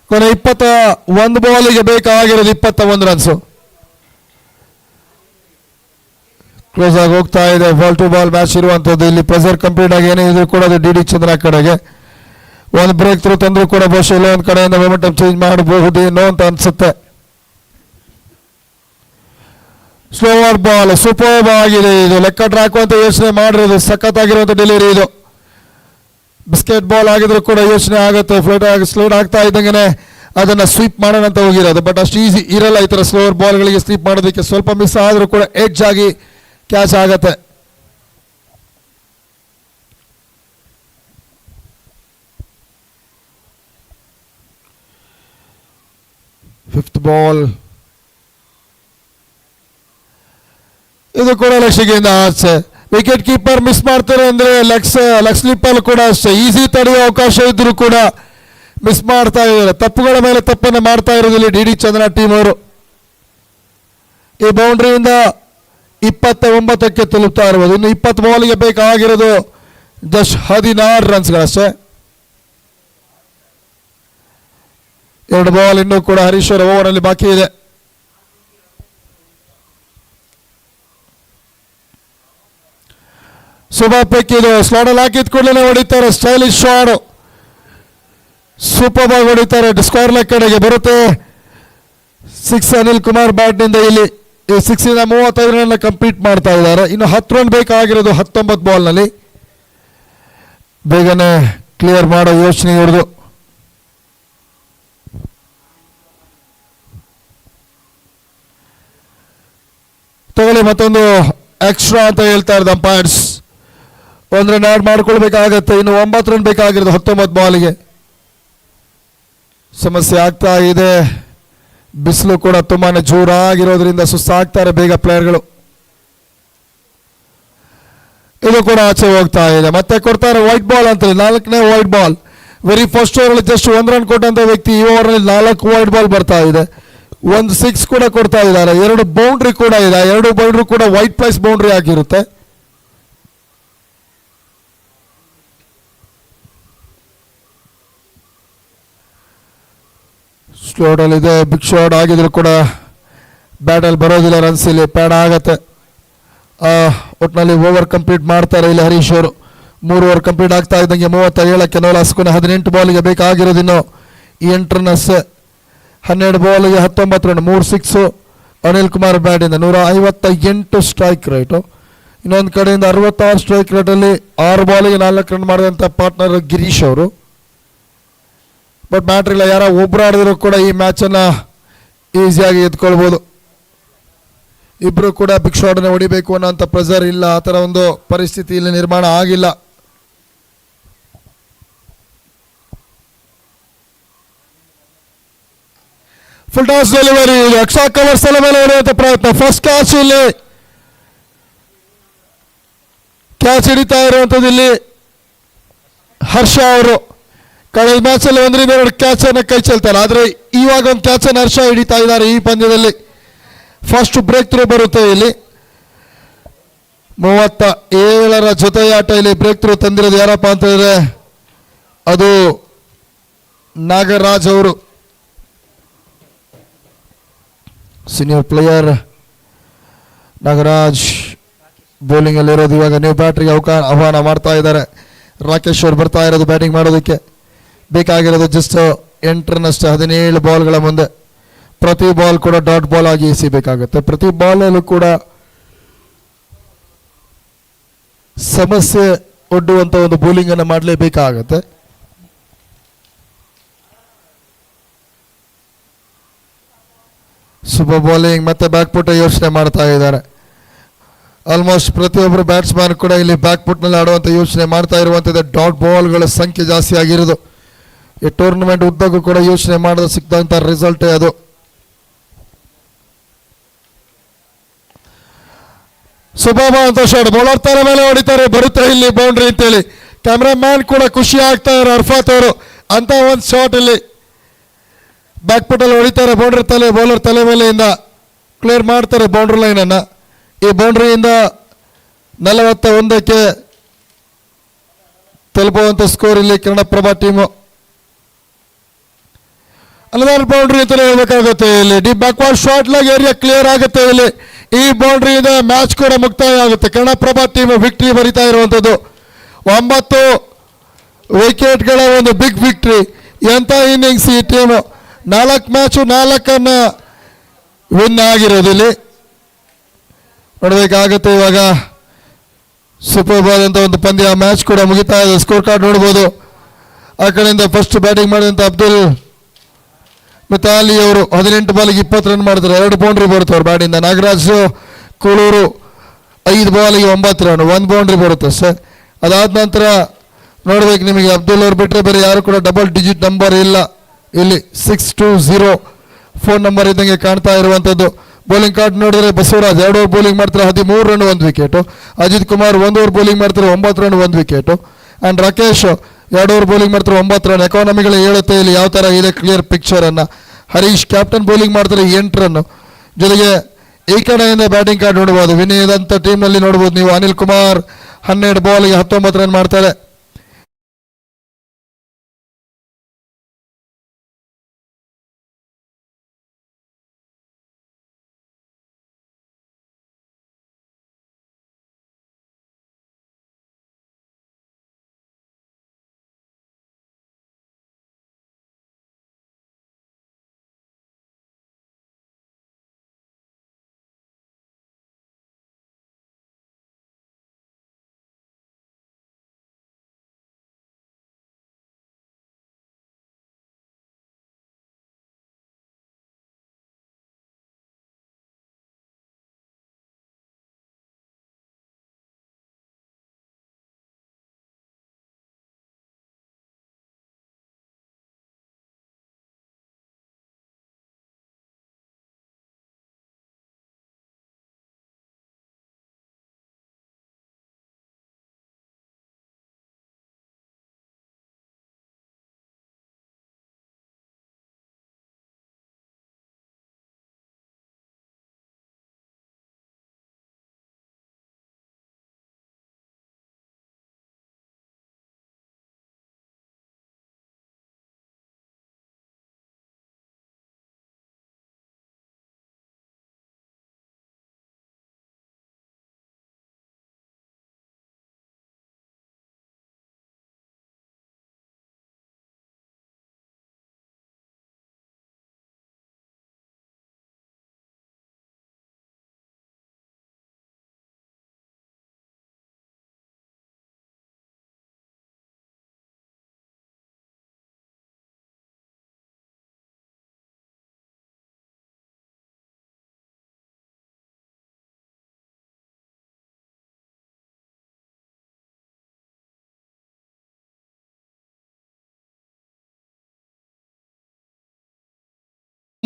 ಕೊನೆ 21 ಬಾಲಿಗೆ ಬೇಕಾಗಿರೋದು 21 ರನ್ಸು. ಕ್ಲೋಸ್ ಆಗಿ ಹೋಗ್ತಾ ಇದೆ. ಬಾಲ್ ಟು ಬಾಲ್ ಮ್ಯಾಚ್ ಇರುವಂಥದ್ದು. ಇಲ್ಲಿ ಪ್ರೆಸರ್ ಕಂಪ್ಲೀಟ್ ಆಗಿ ಏನೇ ಇದ್ರು ಕೂಡ ಅದು ಡಿ ಚಂದ್ರ ಕಡೆಗೆ. ಒಂದು ಬ್ರೇಕ್ ಥ್ರೂ ತಂದರೂ ಕೂಡ ಬಹುಶಃ ಇಲ್ಲ ಒಂದು ಕಡೆಯಿಂದ ಮೊಮೆಂಟಮ್ ಚೇಂಜ್ ಮಾಡಬಹುದೇನೋ ಅಂತ ಅನ್ಸುತ್ತೆ. ಸ್ಲೋವರ್ ಬಾಲ್ ಸೂಪರ್ ಆಗಿದೆ. ಇದು ಲೆಕ್ಕ ಟ್ರ್ಯಾಕ್ ಅಂತ ಯೋಚನೆ ಮಾಡಿರೋದು. ಸಖತ್ತಾಗಿರುವಂಥ ಡೆಲಿವರಿ ಇದು. ಬಿಸ್ಕೆಟ್ ಬಾಲ್ ಆಗಿದ್ರು ಕೂಡ ಯೋಚನೆ ಆಗುತ್ತೆ. ಸ್ಲೈಡ್ ಆಗ್ತಾ ಇದ್ದಂಗೆ ಅದನ್ನ ಸ್ವೀಪ್ ಮಾಡೋಣ ಅಂತ ಹೋಗಿರೋದು. ಬಟ್ ಅಷ್ಟು ಈಸಿ ಇರಲ್ಲ ಈ ಥರ ಸ್ಲೋವರ್ ಬಾಲ್ಗಳಿಗೆ ಸ್ವೀಪ್ ಮಾಡೋದಕ್ಕೆ. ಸ್ವಲ್ಪ ಮಿಸ್ ಆದರೂ ಕೂಡ ಎಡ್ಜ್ ಆಗಿ ಕ್ಯಾಚ್ ಆಗತ್ತೆ. ಫಿಫ್ತ್ ಬಾಲ್ ಇದು ಕೂಡ ಲಕ್ಷಿಗೆಯಿಂದ ಆಚೆ. ವಿಕೆಟ್ ಕೀಪರ್ ಮಿಸ್ ಮಾಡ್ತಾರೆ ಅಂದ್ರೆ ಲೆಗ್ ಸ್ಲಿಪ್ ಅಲ್ಲಿ ಕೂಡ ಅಷ್ಟೇ. ಈಸಿ ತಡೆಯುವ ಅವಕಾಶ ಇದ್ರೂ ಕೂಡ ಮಿಸ್ ಮಾಡ್ತಾ ಇದ್ದಾರೆ. ತಪ್ಪುಗಳ ಮೇಲೆ ತಪ್ಪನ್ನು ಮಾಡ್ತಾ ಇರೋದಿಲ್ಲ ಡಿ ಚಂದ್ರ ಟೀಮ್ ಅವರು. ಈ ಬೌಂಡ್ರಿಯಿಂದ 29ಕ್ಕೆ ತಲುಪ್ತಾ ಇರ್ಬೋದು. ಇನ್ನು 20 ಬಾಲ್ಗೆ ಬೇಕಾಗಿರೋದು ಜಸ್ಟ್ 16 ರನ್ಸ್ಗಳಷ್ಟೇ. 2 ಬಾಲ್ ಇನ್ನೂ ಕೂಡ ಹರೀಶ್ ಅವರ ಓವರಲ್ಲಿ ಬಾಕಿ ಇದೆ. ಶುಭಾ ಪೆಕ್ ಇದು ಸ್ಲಾಡಲ್ಲಿ ಹಾಕಿದ ಕೂಡಲೇ ಹೊಡಿತಾರೆ. ಸ್ಟೈಲಿಶ್ ಶಾಟ್, ಸೂಪರ್ ಆಗಿ ಹೊಡಿತಾರೆ. ಸ್ಕ್ವೇರ್ ಲೆಗ್ ಕಡೆಗೆ ಬರುತ್ತೆ. 6 ಅನಿಲ್ ಕುಮಾರ್ ಬ್ಯಾಟ್ನಿಂದ ಇಲ್ಲಿ 6 ಇಂದ 35 ರನ್ ಕಂಪ್ಲೀಟ್ ಮಾಡ್ತಾ ಇದ್ದಾರೆ. ಇನ್ನು 10 ರನ್ ಬೇಕಾಗಿರೋದು 19 ಬಾಲ್ನಲ್ಲಿ. ಬೇಗನೆ ಕ್ಲಿಯರ್ ಮಾಡೋ ಯೋಚನೆ ಇವ್ರದು. ತಗೊಳ್ಳಿ ಮತ್ತೊಂದು ಎಕ್ಸ್ಟ್ರಾ ಅಂತ ಹೇಳ್ತಾ ಇರೋದು ಅಂಪೈರ್ಸ್. 1 run add ಮಾಡ್ಕೊಳ್ಬೇಕಾಗತ್ತೆ. ಇನ್ನು 9 ರನ್ ಬೇಕಾಗಿರೋದು 19 ಬಾಲ್ಗೆ. ಸಮಸ್ಯೆ ಆಗ್ತಾ ಇದೆ. ಬಿಸಿಲು ಕೂಡ ತುಂಬಾನೇ ಜೋರಾಗಿರೋದ್ರಿಂದ ಸುಸ್ತಾಗ್ತಾರೆ ಬೇಗ ಪ್ಲೇಯರ್ಗಳು. ಇದು ಕೂಡ ಆಚೆ ಹೋಗ್ತಾ ಇದೆ. ಮತ್ತೆ ಕೊಡ್ತಾರೆ ವೈಟ್ ಬಾಲ್ ಅಂತ, 4ನೇ white ball. Very first over just 1 run ಕೊಟ್ಟಂತ ವ್ಯಕ್ತಿ ಈ ಓವರ್ನಲ್ಲಿ 4 ವೈಟ್ ಬಾಲ್ ಬರ್ತಾ ಇದೆ. 1 6 ಕೂಡ ಕೊಡ್ತಾ ಇದ್ದಾರೆ. 2 ಬೌಂಡ್ರಿ ಕೂಡ ಇದೆ. 2 ಬೌಂಡ್ರಿ ಕೂಡ ವೈಟ್ ಪ್ಲಸ್ ಬೌಂಡ್ರಿ ಆಗಿರುತ್ತೆ. ಸ್ಲೋಡಲ್ ಇದೆ. ಬಿಗ್ ಶಾಟ್ ಆಗಿದ್ರು ಕೂಡ ಬ್ಯಾಟಲ್ಲಿ ಬರೋದಿಲ್ಲ. ರನ್ಸ್ ಇಲ್ಲಿ ಪ್ಯಾಡ್ ಆಗತ್ತೆ. ಒಟ್ಟಿನಲ್ಲಿ ಓವರ್ ಕಂಪ್ಲೀಟ್ ಮಾಡ್ತಾರೆ ಇಲ್ಲಿ ಹರೀಶ್ ಅವರು. 3 ಓವರ್ ಕಂಪ್ಲೀಟ್ ಆಗ್ತಾ ಇದ್ದಂಗೆ 37ಕ್ಕೆ ನೋಲ್ ಹಾಸ್ಕೊಂಡು 18 ಬಾಲ್ಗೆ ಬೇಕಾಗಿರೋದು ಇನ್ನು 8 ರನ್ ಅಷ್ಟೇ. 12 ಬಾಲ್ಗೆ 19 ರನ್, 3 6 ಅನಿಲ್ ಕುಮಾರ್ ಬ್ಯಾಟಿಂದ 158 ಸ್ಟ್ರೈಕ್ ರೇಟು. ಇನ್ನೊಂದು ಕಡೆಯಿಂದ 66 ಸ್ಟ್ರೈಕ್ ರೇಟಲ್ಲಿ 6 ಬಾಲಿಗೆ 4 ರನ್ ಮಾಡಿದಂಥ ಪಾರ್ಟ್ನರ್ ಗಿರೀಶ್ ಅವರು. ಬಟ್ ಮ್ಯಾಟ್ರ್ ಇಲ್ಲ, ಯಾರೋ ಒಬ್ರು ಆಡಿದ್ರು ಕೂಡ ಈ ಮ್ಯಾಚನ್ನು ಈಸಿಯಾಗಿ ಎತ್ಕೊಳ್ಬೋದು. ಇಬ್ರು ಕೂಡ ಬಿಗ್ ಶಾಟ್ನ ಹೊಡಿಬೇಕು ಅನ್ನೋಂಥ ಪ್ರೆಸರ್ ಇಲ್ಲ. ಆ ಥರ ಒಂದು ಪರಿಸ್ಥಿತಿ ಇಲ್ಲಿ ನಿರ್ಮಾಣ ಆಗಿಲ್ಲ. Full toss delivery, extra covers ಎಲ್ಲ ಮೇಲೆ ಹೊಡೆಯುವಂಥ ಪ್ರಯತ್ನ. ಫಸ್ಟ್ ಕ್ಯಾಚ್ ಇಲ್ಲಿ ಕ್ಯಾಚ್ ಹಿಡಿತಾ ಇರುವಂಥದ್ದು ಇಲ್ಲಿ ಹರ್ಷ ಅವರು. ಕಳೆದ ಮ್ಯಾಚಲ್ಲಿ 1ರಿಂದ 2 ಕ್ಯಾಚ್ ಅನ್ನು ಕೈ ಚೆಲ್ತಾರೆ. ಆದರೆ ಇವಾಗ ಒಂದು ಕ್ಯಾಚ್ ಅನ್ನು ಹರ್ಷ ಹಿಡಿತಾ ಇದ್ದಾರೆ ಈ ಪಂದ್ಯದಲ್ಲಿ. ಫಸ್ಟ್ ಬ್ರೇಕ್ ಥ್ರೂ ಬರುತ್ತೆ ಇಲ್ಲಿ. 37ರ ಜೊತೆಯಾಟ ಇಲ್ಲಿ ಬ್ರೇಕ್ ಥ್ರೂ ತಂದಿರೋದು ಯಾರಪ್ಪ ಅಂತಂದ್ರೆ ಅದು ನಾಗರಾಜ್ ಅವರು, ಸೀನಿಯರ್ ಪ್ಲೇಯರ್ ನಾಗರಾಜ್ ಬೌಲಿಂಗ್ ಅಲ್ಲಿ ಇರೋದು. ಇವಾಗ ನ್ಯೂ ಬ್ಯಾಟ್ರಿಗೆ ಆಹ್ವಾನ ಮಾಡ್ತಾ ಇದ್ದಾರೆ. ರಾಕೇಶ್ ಅವರು ಬರ್ತಾ ಇರೋದು ಬ್ಯಾಟಿಂಗ್ ಮಾಡೋದಕ್ಕೆ. ಬೇಕಾಗಿರೋದು ಜಸ್ಟ್ 8 ರನ್ ಅಷ್ಟೇ 17 ಬಾಲ್ಗಳ ಮುಂದೆ. ಪ್ರತಿ ಬಾಲ್ ಕೂಡ ಡಾಟ್ ಬಾಲ್ ಆಗಿ ಎಸಿಬೇಕಾಗುತ್ತೆ. ಪ್ರತಿ ಬಾಲಲ್ಲೂ ಕೂಡ ಸಮಸ್ಯೆ ಒಡ್ಡುವಂತ ಒಂದು ಬೌಲಿಂಗ್ ಅನ್ನು ಮಾಡಲೇಬೇಕಾಗತ್ತೆ. ಸೂಪರ್ ಬೌಲಿಂಗ್ ಮತ್ತೆ ಬ್ಯಾಕ್ ಫುಟ್ ಯೋಚನೆ ಮಾಡ್ತಾ ಇದ್ದಾರೆ. ಆಲ್ಮೋಸ್ಟ್ ಪ್ರತಿಯೊಬ್ಬರು ಬ್ಯಾಟ್ಸ್ಮನ್ ಕೂಡ ಇಲ್ಲಿ ಬ್ಯಾಕ್ ಫುಟ್ನಲ್ಲಿ ಆಡುವಂಥ ಯೋಚನೆ ಮಾಡ್ತಾ ಇರುವಂಥದ್ದು. ಡಾಟ್ ಬಾಲ್ಗಳ ಸಂಖ್ಯೆ ಜಾಸ್ತಿ ಆಗಿರೋದು ಈ ಟೂರ್ನಮೆಂಟ್ ಉದ್ದಕ್ಕೂ ಕೂಡ ಯೋಚನೆ ಮಾಡಿದ್ರೆ ಸಿಕ್ತಂಥ ರಿಸಲ್ಟೇ ಅದು. ಸುಬಾಬ ಅಂತ ಶಾಟ್ ಬೌಲರ್ ತರ ಮೇಲೆ ಹೊಡಿತಾರೆ. ಬರುತ್ತೆ ಇಲ್ಲಿ ಬೌಂಡ್ರಿ ಅಂತೇಳಿ ಕ್ಯಾಮ್ರಾಮ್ಯಾನ್ ಕೂಡ ಖುಷಿ ಆಗ್ತಾ ಇದ್ದಾರೆ ಅರ್ಫಾತ್ ಅವರು. ಅಂತ ಒಂದು ಶಾಟ್ ಇಲ್ಲಿ ಬ್ಯಾಕ್ ಫುಟಲ್ಲಿ ಹೊಡಿತಾರೆ. ಬೌಲರ್ ತಲೆ ಮೇಲೆಯಿಂದ ಕ್ಲಿಯರ್ ಮಾಡ್ತಾರೆ ಬೌಂಡ್ರಿ ಲೈನನ್ನು. ಈ ಬೌಂಡ್ರಿಯಿಂದ 41ಕ್ಕೆ ತಲುಪುವಂಥ ಸ್ಕೋರ್ ಇಲ್ಲಿ ಕನ್ನಡಪ್ರಭ ಟೀಮು. ಅಲ್ಲದಾರ ಬೌಂಡ್ರಿ ಅಂತಲೇ ಹೇಳ್ಬೇಕಾಗುತ್ತೆ. ಇಲ್ಲಿ D backward short log area clear ಆಗುತ್ತೆ ಇಲ್ಲಿ. ಈ ಬೌಂಡ್ರಿಯಿಂದ ಮ್ಯಾಚ್ ಕೂಡ ಮುಕ್ತಾಯ ಆಗುತ್ತೆ. ಕನ್ನಡಪ್ರಭ ಟೀಮ್ ವಿಕ್ಟ್ರಿ ಬರಿತಾ ಇರುವಂಥದ್ದು. 9 ವಿಕೆಟ್ಗಳ ಒಂದು ಬಿಗ್ ವಿಕ್ಟ್ರಿ. ಎಂಥ ಇನ್ನಿಂಗ್ಸ್ ಈ ಟೀಮು. 4 ಮ್ಯಾಚು 4 ವಿನ್ ಆಗಿರೋದು ಇಲ್ಲಿ ನೋಡಬೇಕಾಗುತ್ತೆ. ಇವಾಗ ಸೂಪರ್ ಬಾಲ್ ಅಂತ ಒಂದು ಪಂದ್ಯ ಮ್ಯಾಚ್ ಕೂಡ ಮುಗಿತಾ ಇದೆ. ಸ್ಕೋರ್ ಕಾರ್ಡ್ ನೋಡ್ಬೋದು. ಆ ಕಡೆಯಿಂದ ಫಸ್ಟ್ ಬ್ಯಾಟಿಂಗ್ ಮಾಡಿದಂಥ ಅಬ್ದುಲ್ ಮಿತಾಲಿ ಅವರು 18 ಬಾಲಿಗೆ 20 ರನ್ ಮಾಡಿದ್ರು. 2 ಬೌಂಡ್ರಿ ಬರುತ್ತೆ ಅವ್ರ ಬ್ಯಾಟಿಂದ. ನಾಗರಾಜ್ ಕೂಳೂರು 5 ಬಾಲಿಗೆ 9 ರನ್, 1 ಬೌಂಡ್ರಿ ಬರುತ್ತೆ ಸರ್. ಅದಾದ ನಂತರ ನೋಡ್ಬೇಕು ನಿಮಗೆ ಅಬ್ದುಲ್ ಅವ್ರು ಬಿಟ್ಟರೆ ಬೇರೆ ಯಾರು ಕೂಡ ಡಬಲ್ ಡಿಜಿಟ್ ನಂಬರ್ ಇಲ್ಲ ಇಲ್ಲಿ. 620 ಫೋನ್ ನಂಬರ್ ಇದ್ದಂಗೆ ಕಾಣ್ತಾ ಇರುವಂಥದ್ದು. ಬೌಲಿಂಗ್ ಕಾರ್ಡ್ ನೋಡಿದ್ರೆ ಬಸವರಾಜ್ 2 ಓವರ್ ಬೌಲಿಂಗ್ ಮಾಡ್ತಾರೆ, 13 run 1 wicket. Ajith Kumar 1 over bowling ಮಾಡ್ತಾರೆ, 9 run 1 wicket. And Rakesh 2 over bowling ಮಾಡ್ತಾರೆ, 9 ರನ್. ಎಕಾನಮಿಗಳು ಹೇಳುತ್ತೆ ಇಲ್ಲಿ ಯಾವ ಥರ ಇದೆ ಕ್ಲಿಯರ್ ಪಿಕ್ಚರನ್ನು. ಹರೀಶ್ ಕ್ಯಾಪ್ಟನ್ ಬೌಲಿಂಗ್ ಮಾಡ್ತಾರೆ 8 ರನ್. ಜೊತೆಗೆ ಈ ಕಡೆಯಿಂದ ಬ್ಯಾಟಿಂಗ್ ಕಾರ್ಡ್ ನೋಡ್ಬೋದು. ವಿನಯದಂಥ ಟೀಮ್ನಲ್ಲಿ ನೋಡ್ಬೋದು ನೀವು. ಅನಿಲ್ ಕುಮಾರ್ 12 ಬಾಲ್ಗೆ 19 ರನ್ ಮಾಡ್ತಾರೆ.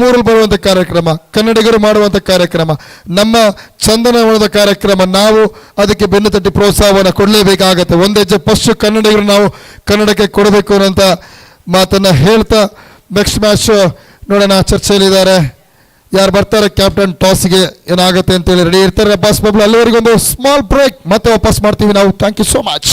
ಮೂರಲ್ಲಿ ಬರುವಂಥ ಕಾರ್ಯಕ್ರಮ, ಕನ್ನಡಿಗರು ಮಾಡುವಂಥ ಕಾರ್ಯಕ್ರಮ, ನಮ್ಮ ಚಂದನವನದ ಕಾರ್ಯಕ್ರಮ. ನಾವು ಅದಕ್ಕೆ ಬೆನ್ನು ತಟ್ಟಿ ಪ್ರೋತ್ಸಾಹವನ್ನು ಕೊಡಲೇಬೇಕಾಗತ್ತೆ. ಒಂದು ಹೆಜ್ಜೆ ಫಸ್ಟ್ ಕನ್ನಡಿಗರು ನಾವು ಕನ್ನಡಕ್ಕೆ ಕೊಡಬೇಕು ಅನ್ನೋಂಥ ಮಾತನ್ನು ಹೇಳ್ತಾ ನೆಕ್ಸ್ಟ್ ಮ್ಯಾಚ್ ನೋಡೋಣ. ಚರ್ಚೆಯಲ್ಲಿದ್ದಾರೆ, ಯಾರು ಬರ್ತಾರೆ ಕ್ಯಾಪ್ಟನ್ ಟಾಸ್ಗೆ ಏನಾಗುತ್ತೆ ಅಂತೇಳಿ ರೆಡಿ ಇರ್ತಾರೆ. ಅಬ್ಬಾಸ್ ಬಬ್ಲು, ಅಲ್ಲಿವರೆಗೊಂದು ಸ್ಮಾಲ್ ಬ್ರೇಕ್, ಮತ್ತೆ ವಾಪಸ್ ಮಾಡ್ತೀವಿ ನಾವು. Thank you so much.